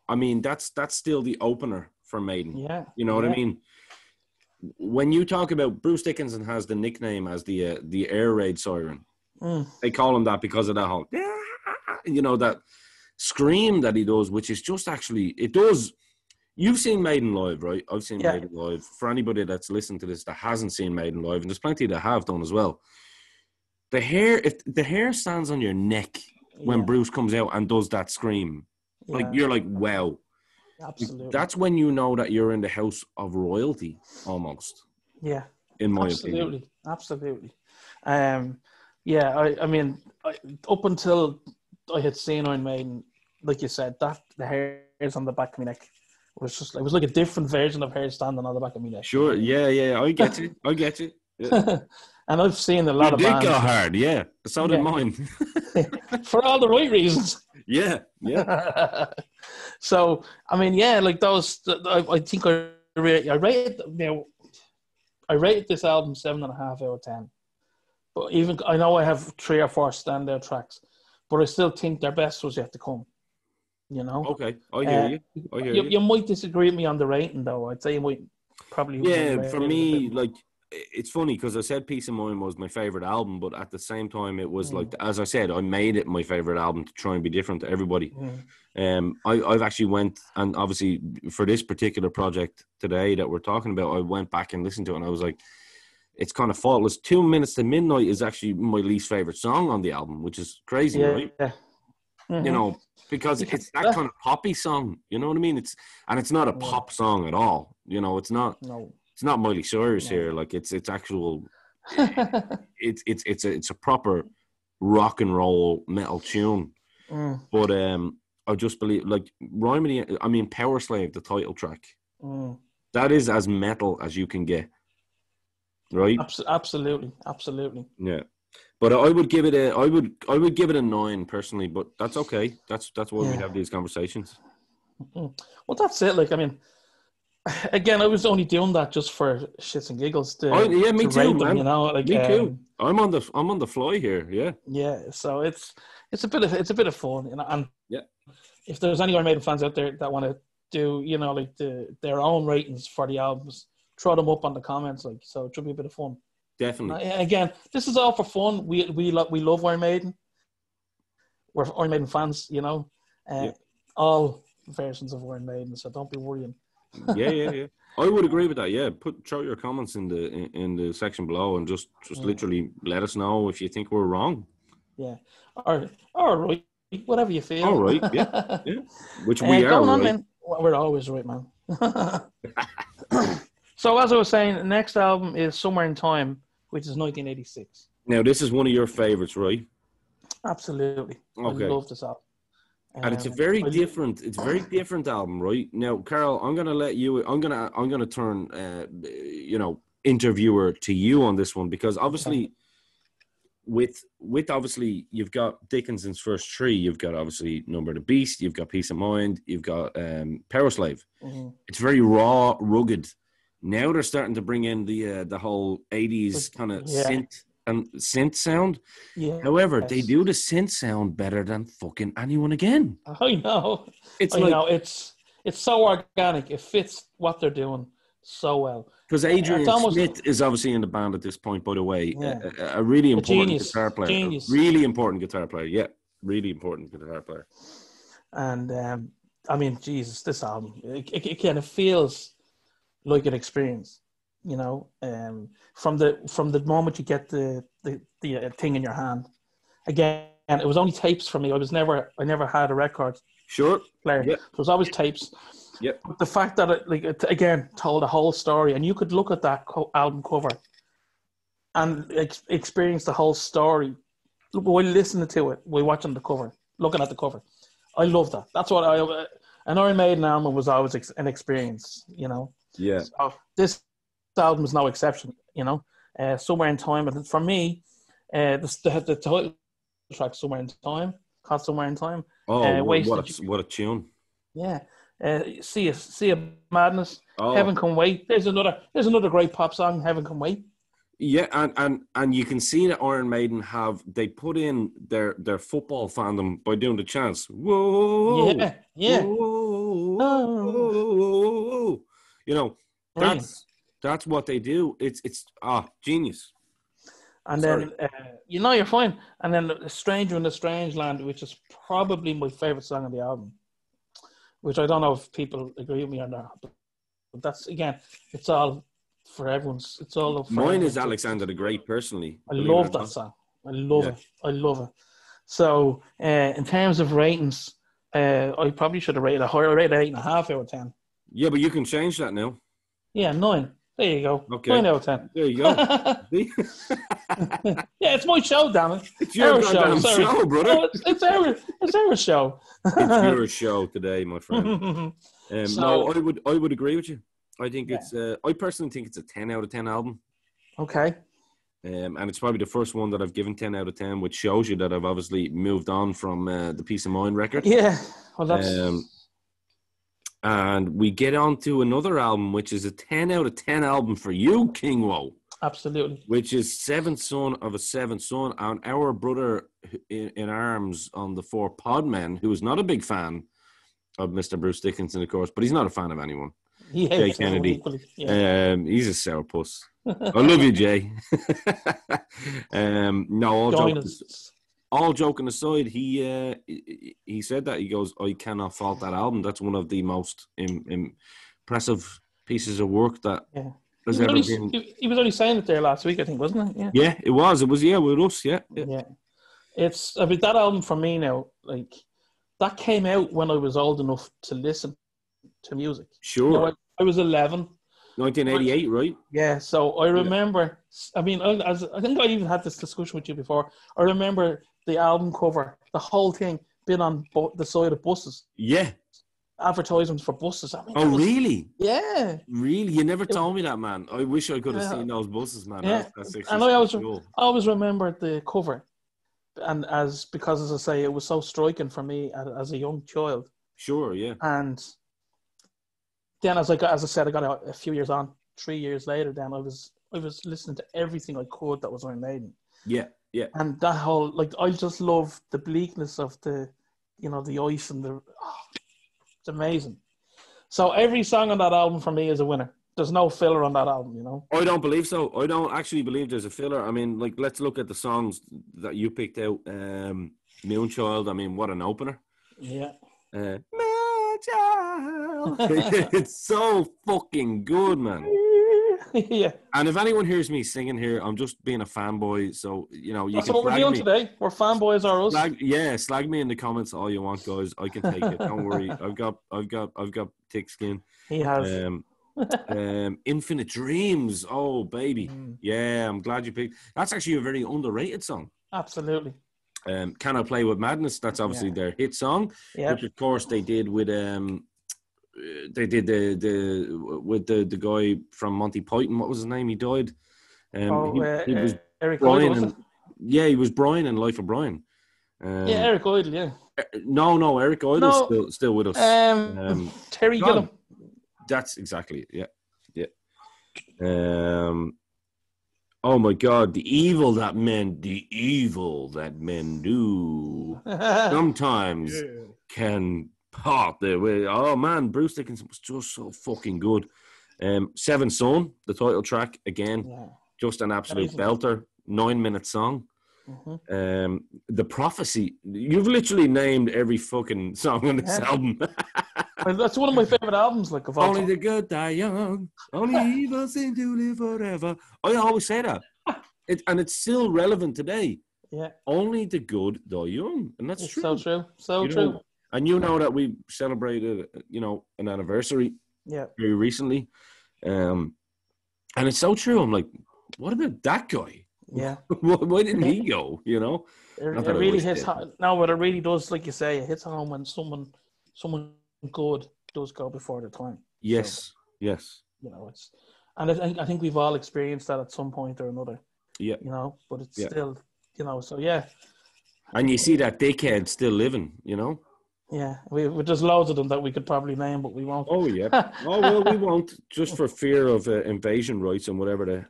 I mean, that's still the opener for Maiden. Yeah. You know what I mean? When you talk about Bruce Dickinson has the nickname as the air raid siren. They call him that because of that whole, that scream that he does, which is just actually, it does. You've seen Maiden live, right? I've seen Maiden live. For anybody that's listened to this that hasn't seen Maiden live, and there's plenty that have done as well. If the hair stands on your neck when Bruce comes out and does that scream, you're like, wow. Absolutely. That's when you know that you're in the house of royalty, almost. Yeah. In my opinion. Absolutely. I mean, up until I had seen Iron Maiden, like you said, that the hairs on the back of my neck it was like a different version of hair standing on the back of my neck. Sure, yeah, I get you. Yeah. And I've seen a lot of bands. It did go hard, yeah. So did mine. For all the right reasons. Yeah. So, I mean, like those, I think I rated this album 7.5 out of 10. But even, I know I have 3 or 4 standout tracks, but I still think their best was yet to come. Okay, I hear you. You might disagree with me on the rating, though. I'd say you might probably. Yeah, for me, like, it's funny because I said Peace of Mind was my favorite album, but at the same time, it was like, as I said, I made it my favorite album to try and be different to everybody. I've actually went, and obviously for this particular project today that we're talking about, I went back and listened to it, and I was like, it's kind of faultless. 2 Minutes to Midnight is actually my least favorite song on the album, which is crazy, right? You know, because it's that kind of poppy song. You know what I mean? It's not a pop song at all. You know, it's not. No. It's not Miley Cyrus here. Like it's actual. it's a proper rock and roll metal tune. But I just believe, like, Rhymedy, I mean, Power Slave, the title track, that is as metal as you can get, right? Absolutely. Yeah, but I would give it a 9 personally. But that's okay. That's why we have these conversations. Well, that's it. Like, I mean, again, I was only doing that just for shits and giggles. Me too, rate them, man. you know, like, me too. I'm on the fly here. Yeah. Yeah. So it's a bit of fun, you know. And if there's any Iron Maiden fans out there that want to do, you know, like their own ratings for the albums, throw them up on the comments, like, so it should be a bit of fun. Definitely. Again, this is all for fun. We love Iron Maiden. We're Iron Maiden fans, you know. All versions of Iron Maiden, so don't be worrying. Yeah. I would agree with that. Yeah, throw your comments in the section below and just literally let us know if you think we're wrong. Yeah, or right, whatever you feel. All right, yeah. Which we are right. Man. We're always right, man. So as I was saying, the next album is Somewhere in Time, which is 1986. Now this is one of your favorites, right? Absolutely. Okay. I love this album. And it's a very different album, right? Now, Carl, I'm gonna turn interviewer to you on this one, because obviously with obviously you've got Dickinson's first 3, you've got obviously Number of the Beast, you've got Peace of Mind, you've got Power Slave. It's very raw, rugged. Now they're starting to bring in the whole 80s kind of synth sound. Yeah. However, they do the synth sound better than fucking anyone again. I know. It's so organic. It fits what they're doing so well. Because Adrian Smith is obviously in the band at this point, by the way. A really important guitar player. Genius. Really important guitar player. Yeah, really important guitar player. And I mean, Jesus, this album, it kind of feels like an experience. You know, from the moment you get the thing in your hand. Again, it was only tapes for me. I never had a record player. Yep. It was always tapes. Yep. But the fact that it again told a whole story, and you could look at that album cover and experience the whole story while listening to it, while watching the cover, looking at the cover. I love that. That's what an Iron Maiden album was always an experience. You know. Yeah. So this album is no exception, you know. Somewhere in Time, and for me, the title track "Somewhere in Time," called "Somewhere in Time." Oh, what a tune! Yeah, see a Madness, Heaven Can Wait. There's another great pop song, Heaven Can Wait. Yeah, and you can see that Iron Maiden they put in their football fandom by doing the chants. Whoa, yeah. Whoa, whoa. You know, that's what they do. It's genius. And then you're fine. And then Stranger in the Strange Land, which is probably my favorite song on the album, which I don't know if people agree with me or not, but that's, again, it's all for everyone's. It's all for mine is Alexander the Great, personally. I love that song. I love it. So in terms of ratings, I probably should have rated it higher. I rated 8.5 out of 10. Yeah, but you can change that now. Yeah, 9. There you go. Okay. 9 out of 10. There you go. Yeah, it's my show, damn it. It's your show, brother. No, it's our show. It's your show today, my friend. No, I would agree with you. I think I personally think it's a 10 out of 10 album. Okay. And it's probably the first one that I've given 10 out of 10, which shows you that I've obviously moved on from the Peace of Mind record. Yeah. Well, that's... and we get on to another album, which is a 10 out of 10 album for you, King Woe. Absolutely. Which is Seventh Son of a Seventh Son, and our brother in arms on the 4 Podmen, who is not a big fan of Mr. Bruce Dickinson, of course, but he's not a fan of anyone. Yeah, Jay Kennedy. Yeah. He's a sourpuss. I love you, Jay. No, all joking aside, he said that. He goes, I cannot fault that album. That's one of the most impressive pieces of work that has ever been. He was only saying it there last week, I think, wasn't it? Yeah, it was. It was, with us, yeah. I mean, that album for me now, like, that came out when I was old enough to listen to music. Sure. You know, I was 11. 1988, right? Yeah, so I remember, I mean, I think I even had this discussion with you before. I remember the album cover, the whole thing, being on the side of buses. Yeah. Advertisements for buses. I mean, really? Yeah. Really? You never told me that, man. I wish I could have seen those buses, man. Yeah. That's and I always remembered the cover. And because, as I say, it was so striking for me as a young child. Sure, yeah. And then, as I said, I got a few years on, 3 years later. Then I was listening to everything I could that was Iron Maiden. Yeah, yeah. And that whole, like, I just love the bleakness of the ice and it's amazing. So every song on that album for me is a winner. There's no filler on that album, you know. I don't believe so. I don't actually believe there's a filler. I mean, like, let's look at the songs that you picked out. Moonchild, I mean, what an opener. Yeah. Moonchild. It's so fucking good, man. Yeah. And if anyone hears me singing here, I'm just being a fanboy. So, that's what we're doing today. We're fanboys, are us. Slag me in the comments all you want, guys. I can take it. Don't worry. I've got thick skin. He has. Infinite Dreams. Oh, baby. Yeah, I'm glad you picked. That's actually a very underrated song. Absolutely. Can I Play With Madness? That's obviously their hit song, which of course they did with the guy from Monty Python. What was his name? He died. He was Eric Brian. He was Brian in Life of Brian. Eric Idle. Yeah. No, Eric Idle's still with us. Terry Gilliam. That's exactly it. Yeah. Oh my God, the evil that men do sometimes can part their way. Oh man, Bruce Dickinson was just so fucking good. Seven Son, the title track, again, just an absolute belter. 9-minute song. The Prophecy. You've literally named every fucking song on this album. That's one of my favorite albums. Like, of all only time. the good die young, only evil seem to live forever. I always say that, and it's still relevant today. Yeah, only the good die young, and that's true. So true, so true. And that we celebrated, an anniversary. Yeah, very recently, and it's so true. I'm like, what about that guy? Yeah, why didn't he go? It really hits home. No, but it really does, like you say, it hits home when someone good does go before the time. Yes, yes. It's, and I think we've all experienced that at some point or another. Yeah. But it's still, so yeah. And you see that dickhead still living, Yeah, there's loads of them that we could probably name, but we won't. Oh yeah. Oh well, we won't, just for fear of invasion rights and whatever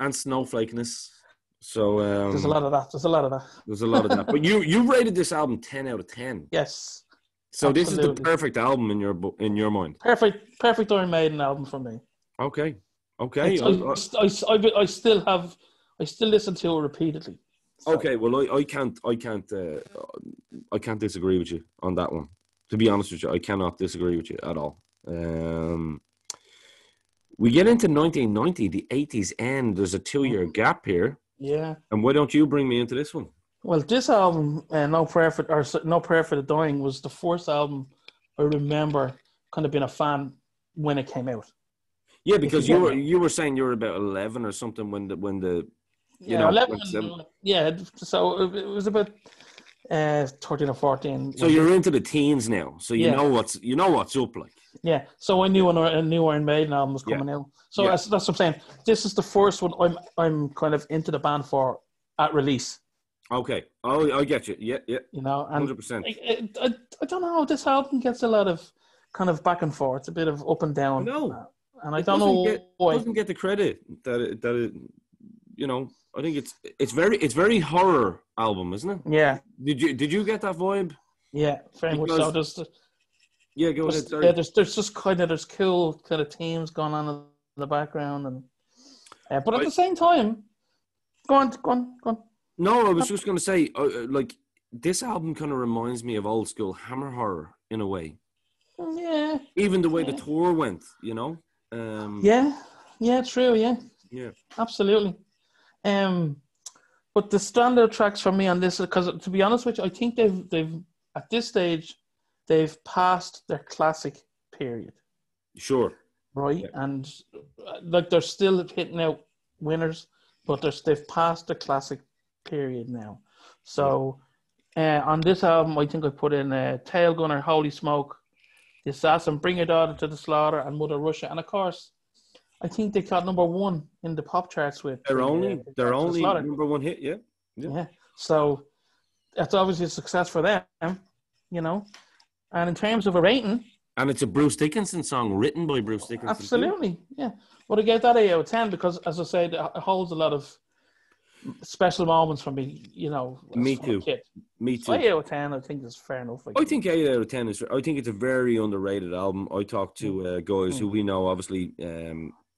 and snowflakeness. So there's a lot of that. There's a lot of that. But you rated this album 10 out of 10. Yes. So absolutely. This is the perfect album in your mind. Perfect Iron Maiden album for me. Okay. I still listen to it repeatedly. So. Okay, well I can't disagree with you on that one. To be honest with you, I cannot disagree with you at all. We get into 1990, the 80s end. There's a 2-year gap here. Yeah. And why don't you bring me into this one? Well, this album, No Prayer for the Dying, was the first album I remember kind of being a fan when it came out. Yeah, because you were saying you were about 11 or something when the 11. So it was about 13 or 14. So you're into the teens now. So you know what's up, like. Yeah. So I knew when a new Iron Maiden album was coming out. So that's what I'm saying. This is the first one I'm kind of into the band for at release. Okay. Oh, I get you. Yeah. And 100%. I don't know. This album gets a lot of kind of back and forth. It's a bit of up and down. No. And I don't know why. It doesn't get the credit that it I think it's very horror album, isn't it? Yeah. Did you get that vibe? Yeah, very much so. Go ahead. Sorry. Yeah, there's just there's cool kind of themes going on in the background, and But at the same time, go on. No, I was just going to say, like, this album kind of reminds me of old school Hammer horror in a way. Yeah. Even the way the tour went, you know. Yeah, true. Yeah, absolutely. But the standout tracks for me on this, because to be honest with you, I think they've at this stage they've passed their classic period. Sure. Right, yeah. And like they're still hitting out winners, but they've passed the classic period now. So on this album, I think I put in Tail Gunner, Holy Smoke, The Assassin, Bring Your Daughter to the Slaughter, and Mother Russia. And of course, I think they got number one in the pop charts with their only number one hit. Yeah. So that's obviously a success for them, you know. And in terms of a rating, and it's a Bruce Dickinson song written by Bruce Dickinson. Absolutely, yeah. But I gave that 8 out of 10 because, as I said, it holds a lot of special moments for me. You know, me too. Me too. 8 out of 10, I think, is fair enough. I think 8 out of 10 is. I think it's a very underrated album. I talked to guys who we know, obviously.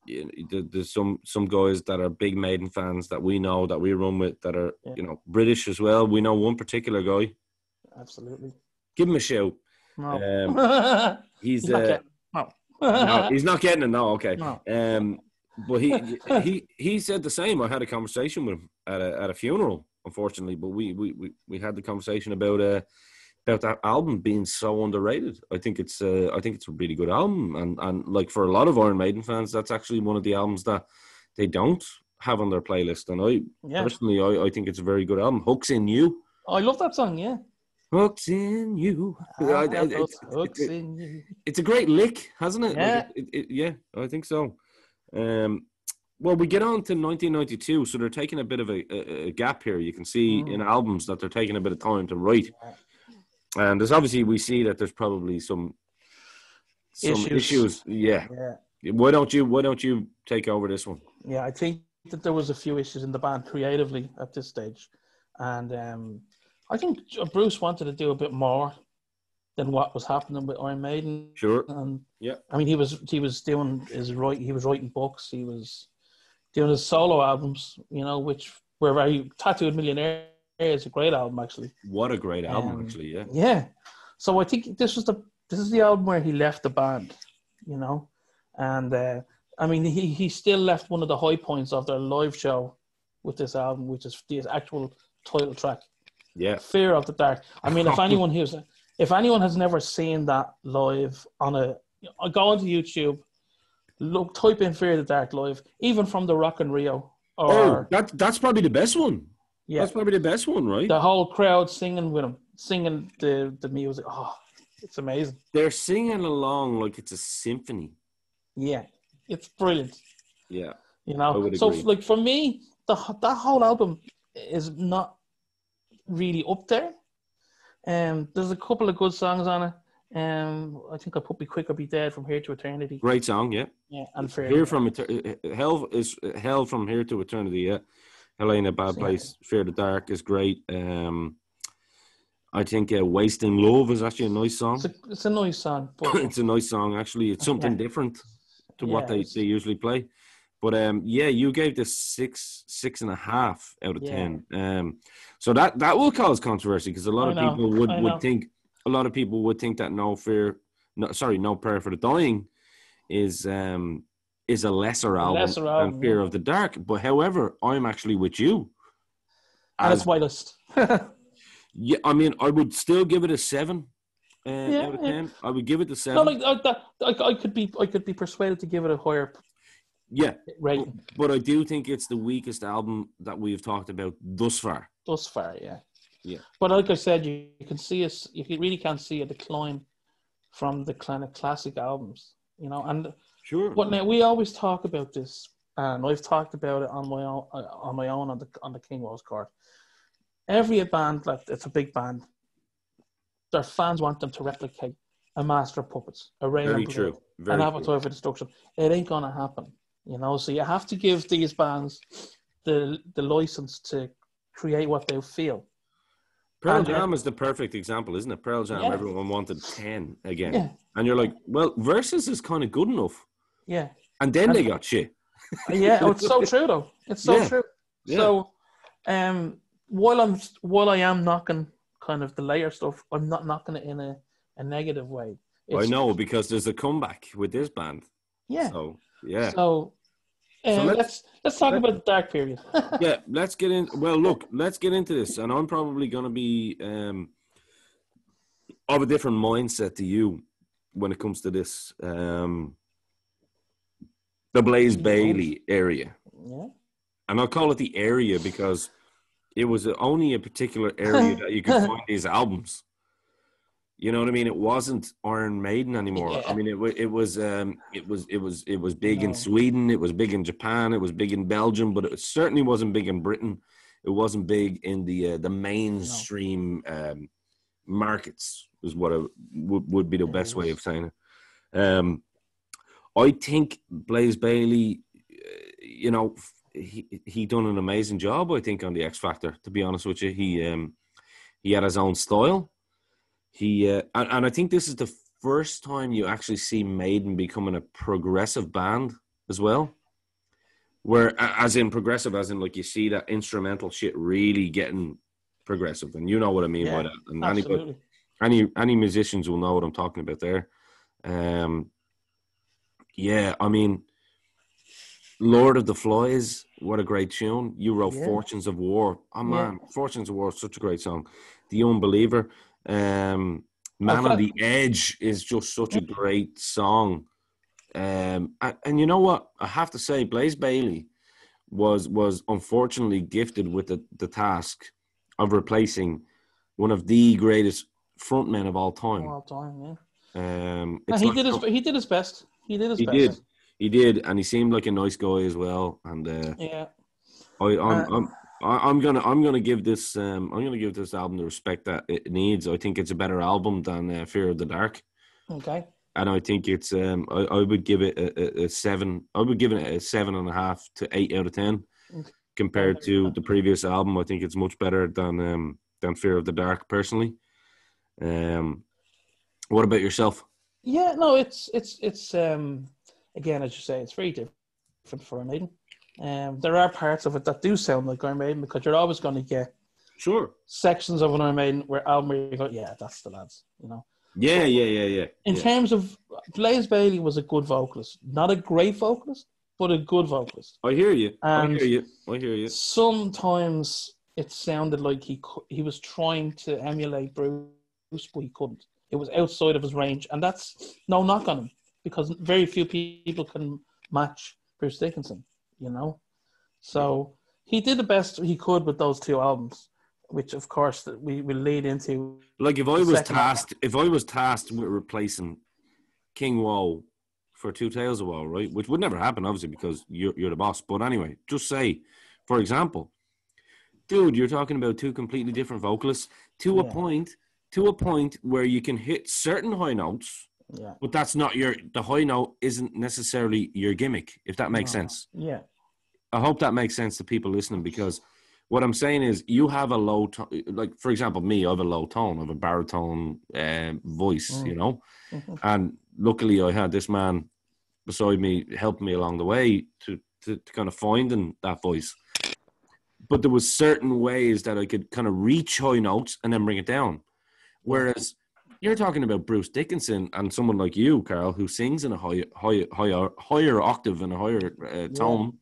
There's some guys that are big Maiden fans that we know, that we run with, that are British as well. We know one particular guy. Absolutely. Give him a shout. No. He's not no, he's not getting it. No, okay. No. But he said the same. I had a conversation with him at a funeral, unfortunately. But we had the conversation about that album being so underrated. I think it's a really good album, and like for a lot of Iron Maiden fans, that's actually one of the albums that they don't have on their playlist. And personally, I think it's a very good album. Hooks in You. Oh, I love that song. Yeah. Hooks in You. Hooks in You. It's a great lick, hasn't it? Yeah. Yeah, I think so. Well, we get on to 1992, so they're taking a bit of a gap here. You can see in albums that they're taking a bit of time to write. And there's obviously, we see that there's probably some issues. Yeah. Why don't you take over this one? Yeah, I think that there was a few issues in the band creatively at this stage. And I think Bruce wanted to do a bit more than what was happening with Iron Maiden. Sure. And yeah. I mean, he was doing he was writing books. He was doing his solo albums, which were very Tattooed Millionaire is a great album, actually. What a great album, actually, yeah. Yeah. So I think this is the album where he left the band, and I mean, he still left one of the high points of their live show with this album, which is the actual title track. Yeah. Fear of the Dark. I mean, if anyone has never seen that live go onto YouTube, type in Fear of the Dark live, even from the Rock in Rio. That's probably the best one. Yeah. That's probably the best one, right? The whole crowd singing with him, singing the music. Oh, it's amazing. They're singing along like it's a symphony. Yeah, it's brilliant. Yeah. So like for me, that whole album is not really up there. There's a couple of good songs on it. I think I put Be Quick or Be Dead, From Here to Eternity. Great song, yeah. Yeah, and Fear. Hell from Here to Eternity, yeah. Hell Ain't a Bad Place. Fear the Dark is great. I think Wasting Love is actually a nice song. It's a nice song. But it's a nice song, actually. It's something different to what they usually play. But you gave this 6.5 out of 10. So that will cause controversy because a lot of people would think that No Prayer for the Dying is a lesser album than Fear of the Dark. But however, I'm actually with you. And it's my list. Yeah, I mean, I would still give it a 7 out of 10. I would give it a 7. No, I could be persuaded to give it a higher. Yeah, right. But I do think it's the weakest album that we've talked about thus far. Yeah. Yeah. But like I said, you can see you really can see a decline from the kind of classic albums, and sure. But now we always talk about this, and I've talked about it on my own on the King Rose card. Every band, like it's a big band, their fans want them to replicate a Master of Puppets, a Raymond Blue, an Appetite for Destruction. It ain't gonna happen, So you have to give these bands the license to create what they feel. Pearl Jam is the perfect example, isn't it? Pearl Jam, everyone wanted 10 again. Yeah. And you're like, well, Versus is kind of good enough. Yeah. And then they got shit. Yeah, oh, it's so true though. It's so Yeah, true. yeah. So, while I am knocking kind of the later stuff, I'm not knocking it in a negative way. I It's know because there's a comeback with this band. yeah. So yeah. So, So let's talk let about the dark period. yeah, let's get in. Well, look, let's get into this, and I'm probably going to be of a different mindset to you when it comes to this. The Blaze Bailey area, Yeah. and I'll call it the area because it was only a particular area that you could find these albums. You know what I mean? It wasn't Iron Maiden anymore. I Yeah. mean, it was big in No. Sweden. It was big in Japan. It was big in Belgium, but it certainly wasn't big in Britain. It wasn't big in the mainstream markets. Is what would be the best way of saying it. I think Blaze Bailey, he done an amazing job. I think on the X Factor. To be honest with you, he had his own style. And I think this is the first time you actually see Maiden becoming a progressive band as well. Where, as in progressive, as in like you see that instrumental shit really getting progressive, and you know what I mean by that. And absolutely. any musicians will know what I'm talking about there. Yeah, I mean, Lord of the Flies, what a great tune. You wrote Fortunes of War. Oh man, Fortunes of War, such a great song. The Unbeliever. Man on the Edge is just such a great song. And you know what? I have to say, Blaze Bailey was unfortunately gifted with the task of replacing one of the greatest frontmen of all time. All time, yeah. He did his best. He did his best. He did, and he seemed like a nice guy as well. And I'm gonna give this album the respect that it needs. I think it's a better album than Fear of the Dark. Okay. And I think it's I would give it a 7. I would give it a 7.5 to 8 out of 10 compared to the previous album. I think it's much better than Fear of the Dark personally. What about yourself? Yeah, no, it's again, as you say, it's very different for Iron Maiden. There are parts of it that do sound like Iron Maiden because you're always going to get sections of an Iron Maiden where you go, yeah, that's the lads, you know. Yeah. In terms of Blaze Bailey was a good vocalist, not a great vocalist, but a good vocalist. I hear you. And I hear you. Sometimes it sounded like he was trying to emulate Bruce, but he couldn't. It was outside of his range, and that's no knock on him because very few people can match Bruce Dickinson, you know. So he did the best he could with those 2 albums, which of course we will lead into. Like if I was tasked with replacing King Woe for Two Tales of Woe, right, which would never happen, obviously, because you're the boss. But anyway, just say, for example, dude, you're talking about 2 completely different vocalists to a point where you can hit certain high notes, but that's not the high note isn't necessarily your gimmick, if that makes sense. Yeah. I hope that makes sense to people listening, because what I'm saying is you have a low tone, like, for example, me, I have a low tone, I have a baritone voice, you know, and luckily I had this man beside me helping me along the way to kind of finding that voice. But there was certain ways that I could kind of reach high notes and then bring it down. Whereas you're talking about Bruce Dickinson and someone like you, Carl, who sings in a higher octave and a higher tone.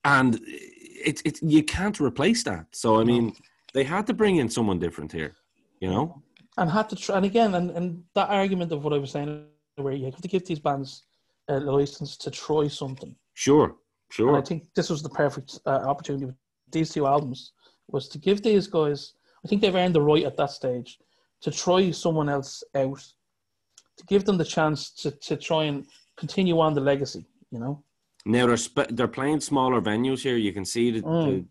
And it's you can't replace that. So I mean, they had to bring in someone different here, you know, and had to try. And again, and that argument of what I was saying, where you have to give these bands a license to try something. Sure. And I think this was the perfect opportunity with these 2 albums, was to give these guys. I think they've earned the right at that stage to try someone else out, to give them the chance to try and continue on the legacy, you know. Now they're playing smaller venues here. You can see the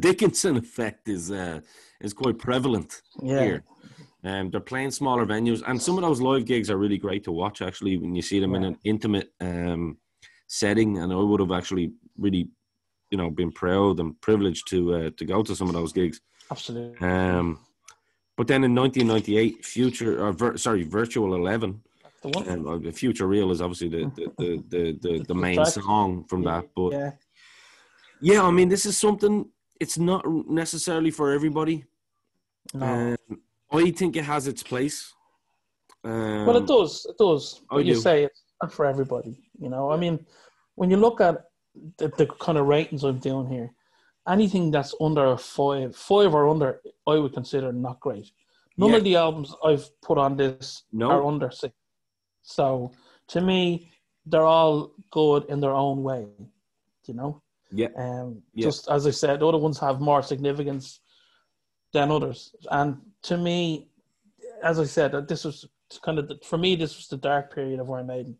Dickinson effect is quite prevalent here. They're playing smaller venues, and some of those live gigs are really great to watch. Actually, when you see them in an intimate setting, and I would have actually really, you know, been proud and privileged to go to some of those gigs. Absolutely. But then in 1998, Virtual 11 The one. The Future Real is obviously the main track. song from that. But yeah. Yeah, I mean, this is something, it's not necessarily for everybody. No. I think it has its place. Well, it does. It does. But you say it's not for everybody. I mean, when you look at the kind of ratings I'm doing here, anything that's under a five or under, I would consider not great. None of the albums I've put on this are under 6. So, to me, they're all good in their own way, Just as I said, the other ones have more significance than others. And to me, as I said, this was for me, this was the dark period of Iron Maiden.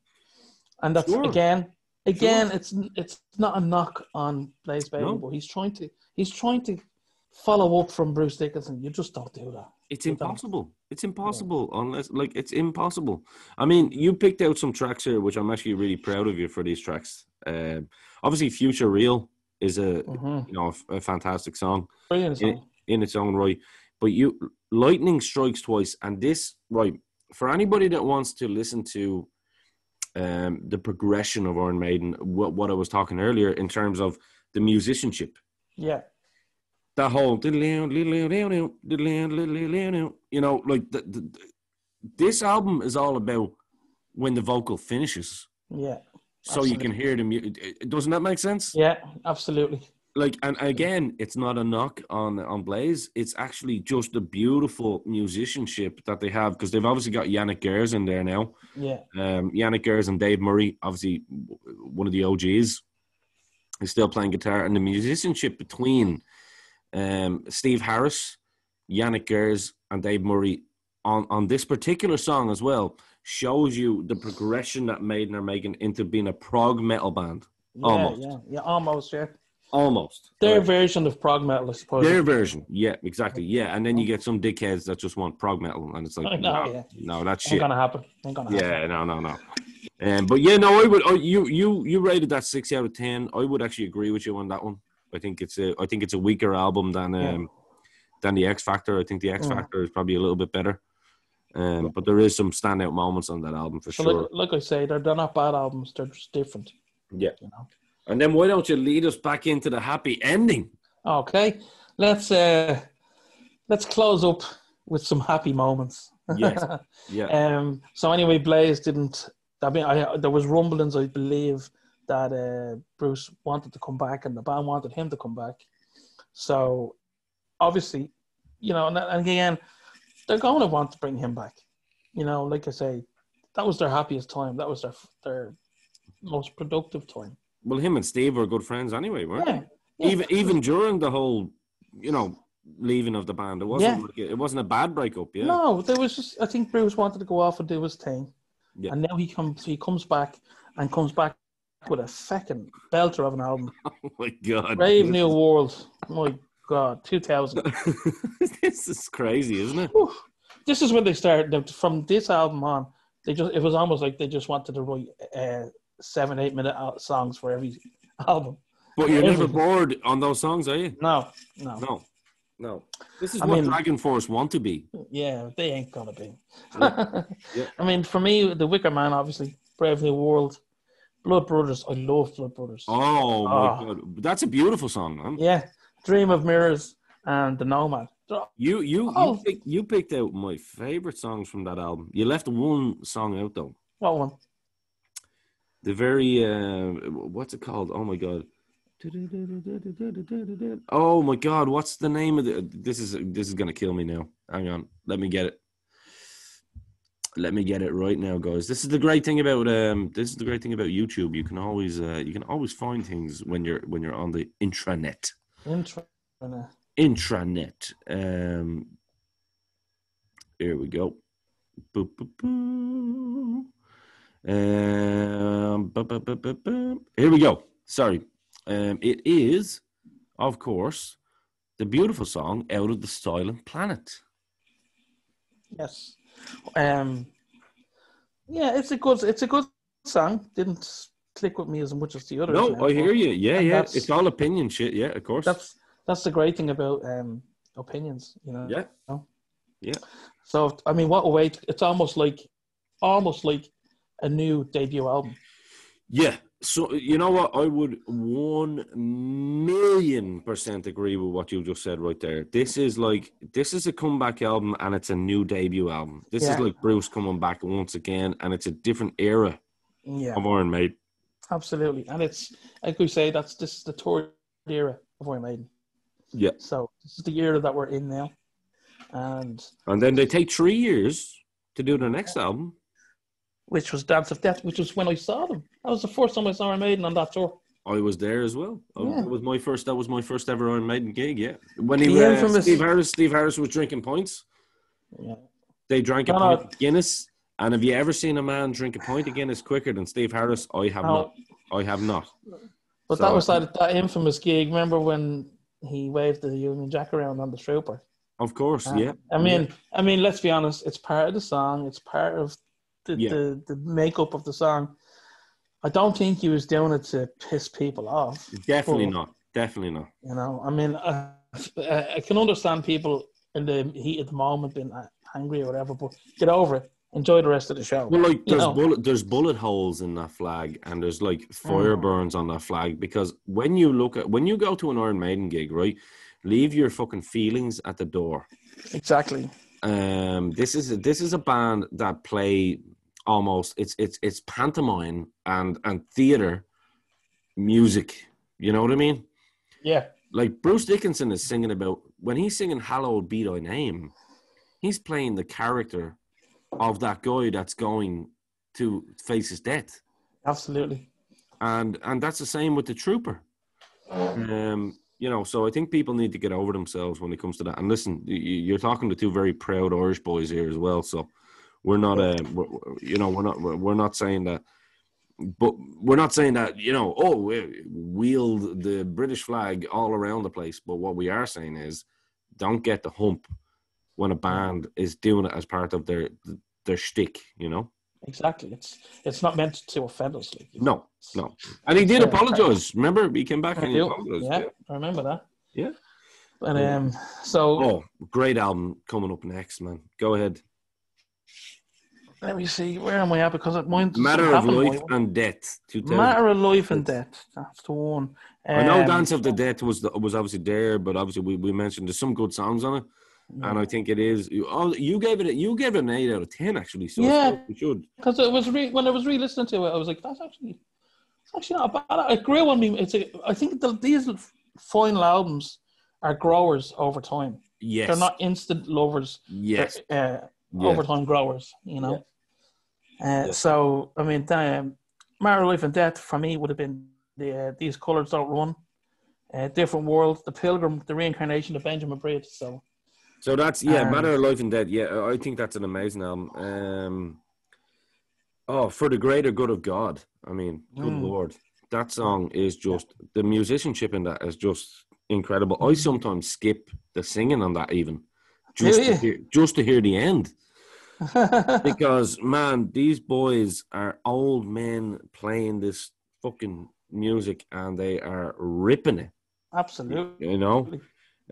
And that's, again, it's not a knock on Blaze Bayley, but he's trying to follow up from Bruce Dickinson. You just don't do that. It's impossible. It's impossible unless, it's impossible. I mean, you picked out some tracks here, which I'm actually really proud of you for these tracks. Obviously, Future Real is a fantastic song. Brilliant song. In its own right. But Lightning Strikes Twice, and this, right, for anybody that wants to listen to the progression of Iron Maiden, what I was talking earlier in terms of the musicianship. Yeah. That whole, this album is all about when the vocal finishes. Yeah. So you can hear the music. Doesn't that make sense? Yeah, absolutely. And again, it's not a knock on Blaze. It's actually just the beautiful musicianship that they have, because they've obviously got Yannick Gers in there now. Yeah. Yannick Gers and Dave Murray, obviously one of the OGs, is still playing guitar. And the musicianship between Steve Harris, Yannick Gers, and Dave Murray on this particular song as well shows you the progression that Maiden are making into being a prog metal band. Almost. Their version of prog metal, I suppose. Their version, yeah, exactly, yeah. And then you get some dickheads that just want prog metal, and it's like, no, that's shit. Ain't gonna happen. Yeah, no. But yeah, no, I would. You rated that 6 out of 10. I would actually agree with you on that one. I think it's a weaker album than the X Factor. I think the X Factor is probably a little bit better. But there is some standout moments on that album for sure. Like I say, they're not bad albums. They're just different. Yeah. And then why don't you lead us back into the happy ending? Okay, let's close up with some happy moments. Yes. Yeah. So anyway, Blaze didn't. I mean, there was rumblings, I believe, that Bruce wanted to come back and the band wanted him to come back. So obviously, and again, they're going to want to bring him back. Like I say, that was their happiest time. That was their most productive time. Well, him and Steve were good friends anyway, weren't they? Yeah. Even during the whole, leaving of the band, it wasn't a bad breakup. Yeah. No, there was just, I think Bruce wanted to go off and do his thing, and now he comes back with a fucking belter of an album. Oh my God! Brave New World. My God, 2000. This is crazy, isn't it? Whew. This is when they started. From this album on, it was almost like they just wanted to write 7-8 minute songs for every album. But you're never bored on those songs, are you? No. This is what Dragon Force want to be. Yeah, they ain't gonna be. Yeah. I mean, for me, The Wicker Man, obviously, Brave New World, Blood Brothers. I love Blood Brothers. Oh my God, that's a beautiful song, man. Yeah, Dream of Mirrors and The Nomad. You picked out my favorite songs from that album. You left one song out though. What one? The very what's it called? Oh my God. Oh my God, what's the name of this is gonna kill me now. Hang on. Let me get it right now, guys. This is the great thing about YouTube. You can always find things when you're on the intranet. Intranet. Here we go. Boop, boop, boop. Here we go. Sorry. It is, of course, the beautiful song "Out of the Silent Planet." Yes. It's a good song. Didn't click with me as much as the others. No, I hear you. Yeah. It's all opinion shit. Yeah, of course. That's the great thing about opinions, Yeah. Yeah. So I mean, what a way! It's almost like almost like a new debut album. Yeah. So, you know what? I would 1,000,000% agree with what you just said right there. This is a comeback album and it's a new debut album. This is like Bruce coming back once again, and it's a different era of Iron Maiden. Absolutely. And it's, like we say, this is the third era of Iron Maiden. Yeah. So this is the era that we're in now. And then they take 3 years to do their next album. Which was Dance of Death, which was when I saw them. That was the first time I saw Iron Maiden on that tour. I was there as well. Yeah. That was my first ever Iron Maiden gig. Yeah, when Infamous Steve Harris was drinking pints. Yeah, they drank a pint of Guinness. And have you ever seen a man drink a pint of Guinness quicker than Steve Harris? I have not. I have not. But so, that was that infamous gig. Remember when he waved the Union Jack around on the Trooper? Of course, yeah. I mean, let's be honest. It's part of the song. It's part of the makeup of the song. I don't think he was doing it to piss people off. Definitely not. Definitely not. You know, I mean, I can understand people in the heat of the moment being angry or whatever, but get over it. Enjoy the rest of the show. Well, like there's bullet holes in that flag, and there's like fire burns on that flag, because when you go to an Iron Maiden gig, right, leave your fucking feelings at the door. Exactly. This is a band that play almost it's pantomime and theater music. You know what I mean? Yeah. Like Bruce Dickinson is singing about, when he's singing "Hallowed Be Thy Name," he's playing the character of that guy that's going to face his death. Absolutely. And that's the same with the Trooper. You know, so I think people need to get over themselves when it comes to that. And listen, you're talking to two very proud Irish boys here as well. So we're not, we're not saying that, but we're not saying that, you know, we wield the British flag all around the place. But what we are saying is, don't get the hump when a band is doing it as part of their shtick, you know. Exactly. It's not meant to offend us. Like, no. And he did apologize. Remember, he came back and he apologized. Yeah, I remember that. Yeah. And great album coming up next, man. Go ahead. Let me see. Where am I at? Because mine's Matter of Life and Death. Matter of Life and Death. That's the one. I know Dance of the Death was obviously there, but obviously we mentioned there's some good songs on it. And I think it is. You gave it an 8 out of 10, actually. So yeah, you should. Because it was when I was re-listening to it, I was like, "That's actually not bad." It grew on me. I think these final albums are growers over time. Yes, they're not instant lovers. Yes, over time growers. You know. So I mean, Matter of Life and Death for me would have been These Colors Don't Run, Different World, The Pilgrim, The Reincarnation of Benjamin Braid. So that's, Matter of Life and Death. Yeah, I think that's an amazing album. For the Greater Good of God. I mean, good Lord. That song is just, the musicianship in that is just incredible. I sometimes skip the singing on that even, just to hear the end. Because, man, these boys are old men playing this fucking music and they are ripping it. Absolutely. You know?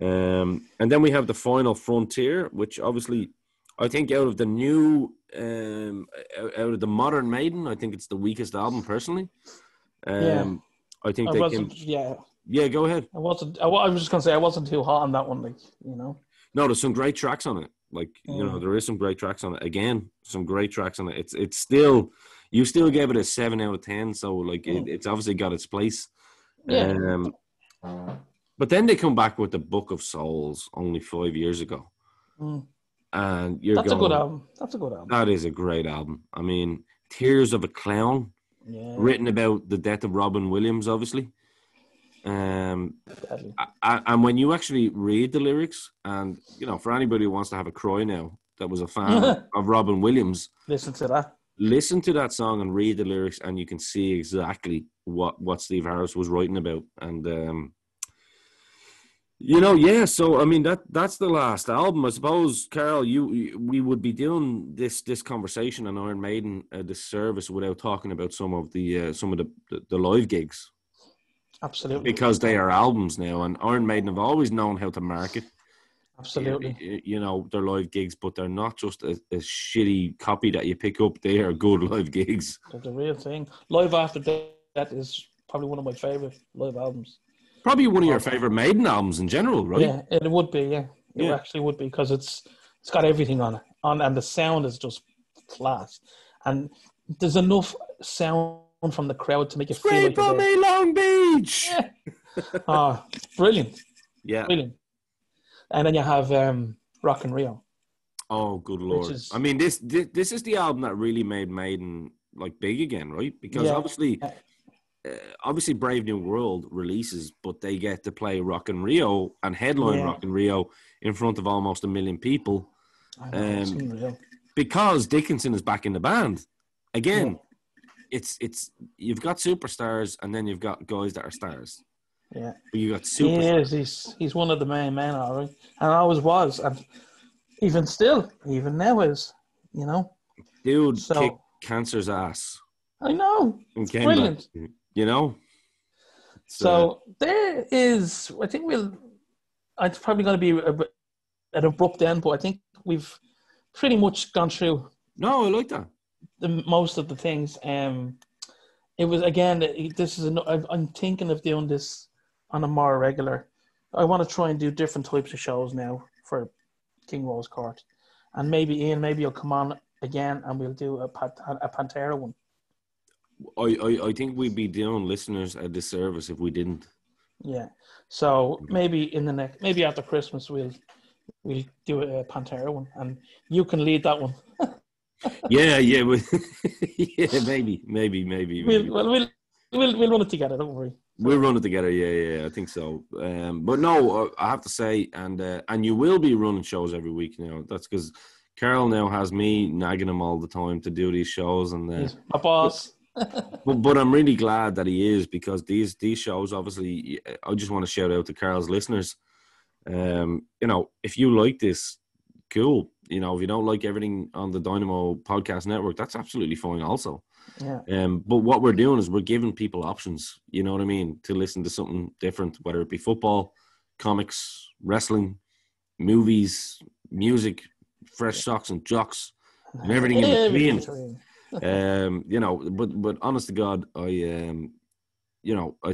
And then we have The Final Frontier, which obviously I think out of the new, out of the modern Maiden, I think it's the weakest album personally. I think they can. Yeah, go ahead. I was just gonna say I wasn't too hot on that one, like, you know. No, there's some great tracks on it. Like, you know, there is some great tracks on it. Again, some great tracks on it. It's still, you still gave it a 7 out of 10. So like, it's obviously got its place. Yeah. But then they come back with the Book of Souls only 5 years ago. And That's a good album. That is a great album. I mean, Tears of a Clown, written about the death of Robin Williams, obviously. And when you actually read the lyrics, and, you know, for anybody who wants to have a cry now that was a fan of Robin Williams, listen to that song and read the lyrics, and you can see exactly what Steve Harris was writing about. And you know, so I mean that's the last album. I suppose, Carl, we would be doing this conversation on Iron Maiden this service without talking about some of the live gigs. Absolutely. Because they are albums now, and Iron Maiden have always known how to market. Absolutely. You know, they're live gigs, but they're not just a shitty copy that you pick up. They are good live gigs. They're the real thing. Live After Death is probably one of my favorite live albums. Probably one of your favorite Maiden albums in general, right? Yeah, it would be. Yeah, it actually would be, because it's got everything on it, and the sound is just class, and there's enough sound from the crowd to make you feel like for me, Long Beach. Yeah. Oh, brilliant. Yeah, brilliant. And then you have Rock and Rio. Oh, good Lord. I mean, this is the album that really made Maiden like big again, right? Because obviously Brave New World releases, but they get to play Rock and Rio and headline Rock and Rio in front of almost 1 million people. I know, it's unreal. Because Dickinson is back in the band. Again, it's you've got superstars and then you've got guys that are stars. Yeah. But you got superstars. He is. He's one of the main men, all right. And always was. And even now is, you know. Dude kicked cancer's ass. I know. It's brilliant. Back, you know? So there is, I think it's probably going to be an abrupt end, but I think we've pretty much gone through. No, I like that. Most of the things. It was, again, I'm thinking of doing this on a more regular. I want to try and do different types of shows now for King Woes Court. And maybe, Ian, you'll come on again and we'll do a Pantera one. I think we'd be doing listeners a disservice if we didn't. Yeah. So maybe maybe after Christmas we'll do a Pantera one, and you can lead that one. yeah, maybe. We'll run it together. Don't worry. We'll run it together. Yeah, I think so. But no, I have to say, and you will be running shows every week now. That's because Carl now has me nagging him all the time to do these shows, and he's my boss. but I'm really glad that he is, because these shows, obviously, I just want to shout out to Carl's listeners. You know, if you like this, cool. You know, if you don't like everything on the Dynamo Podcast Network, that's absolutely fine also. Yeah. But what we're doing is we're giving people options, you know what I mean, to listen to something different, whether it be football, comics, wrestling, movies, music, fresh socks and jocks, and everything in between. You know, but honest to God, I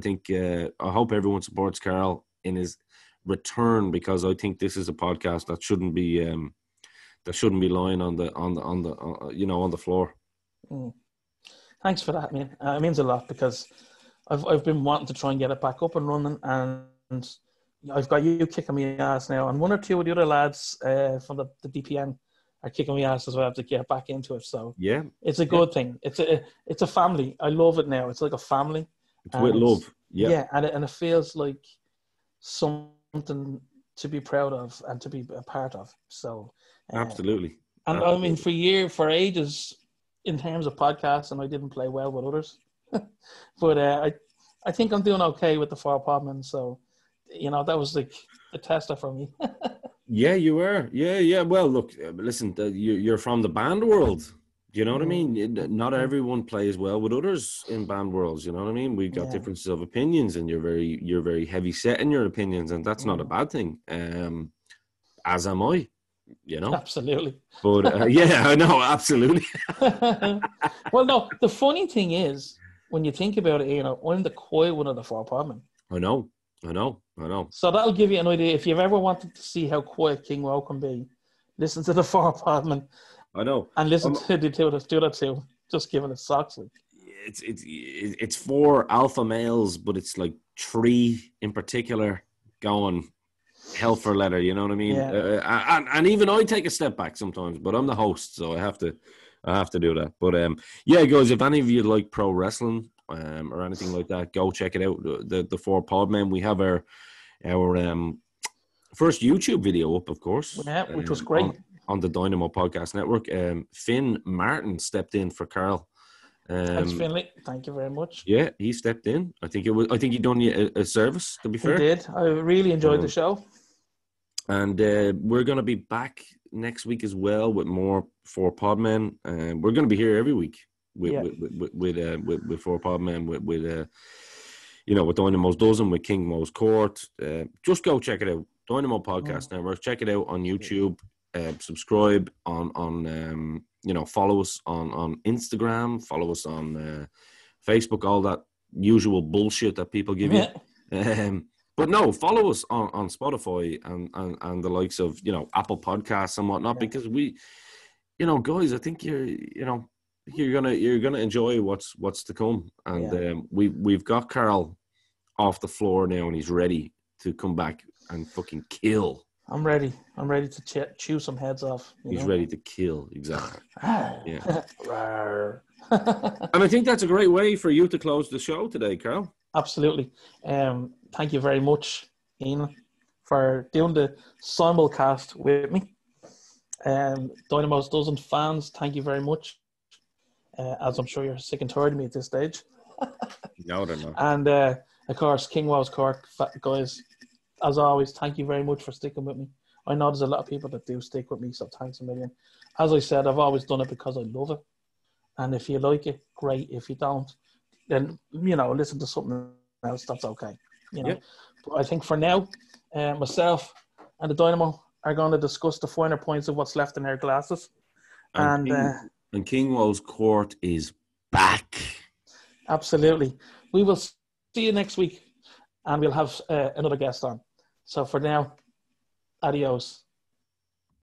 think I hope everyone supports Carl in his return, because I think this is a podcast that shouldn't be lying on the floor. Thanks for that, man. It means a lot, because I've been wanting to try and get it back up and running, and I've got you kicking me ass now, and one or two of the other lads from the DPN are kicking me ass as well to get back into it. So yeah, it's a good thing. It's a family. I love it now. It's like a family. It's with love. Yeah, and it feels like something to be proud of and to be a part of. So absolutely. And absolutely. I mean, for ages, in terms of podcasts, and I didn't play well with others, but I think I'm doing okay with the Four Podmen. So, you know, that was like a tester for me. Yeah, you were. Yeah. Well, look, listen, you're from the band world. Do you know what I mean? Not everyone plays well with others in band worlds. You know what I mean? We've got differences of opinions, and you're very heavy set in your opinions, and that's not a bad thing. As am I. You know, absolutely. But yeah, I know, absolutely. Well, no, the funny thing is, when you think about it, you know, I'm the quiet one of the Four Podmen. I know. So that'll give you an idea. If you've ever wanted to see how quiet King Woe can be, listen to the Four Podmen. I know. And listen to the two that too. Just giving it socks. Like. It's 4 alpha males, but it's like 3 in particular going hell for leather. You know what I mean? Yeah. And even I take a step back sometimes, but I'm the host, so I have to do that. But yeah, guys, if any of you like pro wrestling or anything like that, go check it out. The 4 Podmen. We have our first YouTube video up, of course. Yeah, which was great. On the Dynamo Podcast Network. Finn Martin stepped in for Carl. Thanks, Finley. Thank you very much. Yeah, he stepped in. I think he done you a service, to be fair. He did. I really enjoyed the show. And we're going to be back next week as well with more 4 Podmen. We're going to be here every week with 4 Podmen, with Dynamo's Dozen, with King Woes Court. Just go check it out. Dynamo Podcast Network. Check it out on YouTube. Subscribe on follow us on Instagram. Follow us on Facebook. All that usual bullshit that people give you. But no, follow us on Spotify and the likes of Apple Podcasts and whatnot, because we, guys, I think you're gonna enjoy what's to come, and we've got Carl off the floor now, and he's ready to come back and fucking kill. I'm ready to chew some heads off. He's ready to kill, exactly. Yeah. And I think that's a great way for you to close the show today, Carl. Absolutely. Thank you very much, Ian, for doing the simulcast with me. Dynamo's Dozen fans, thank you very much. As I'm sure you're sick and tired of me at this stage. No, they're not. And, of course, King Woes Cork, guys, as always, thank you very much for sticking with me. I know there's a lot of people that do stick with me, so thanks a million. As I said, I've always done it because I love it. And if you like it, great. If you don't, then, listen to something else, that's okay. But I think for now, myself and the Dynamo are going to discuss the finer points of what's left in our glasses. And King Woes Court is back. Absolutely. We will see you next week, and we'll have another guest on. So for now, adios.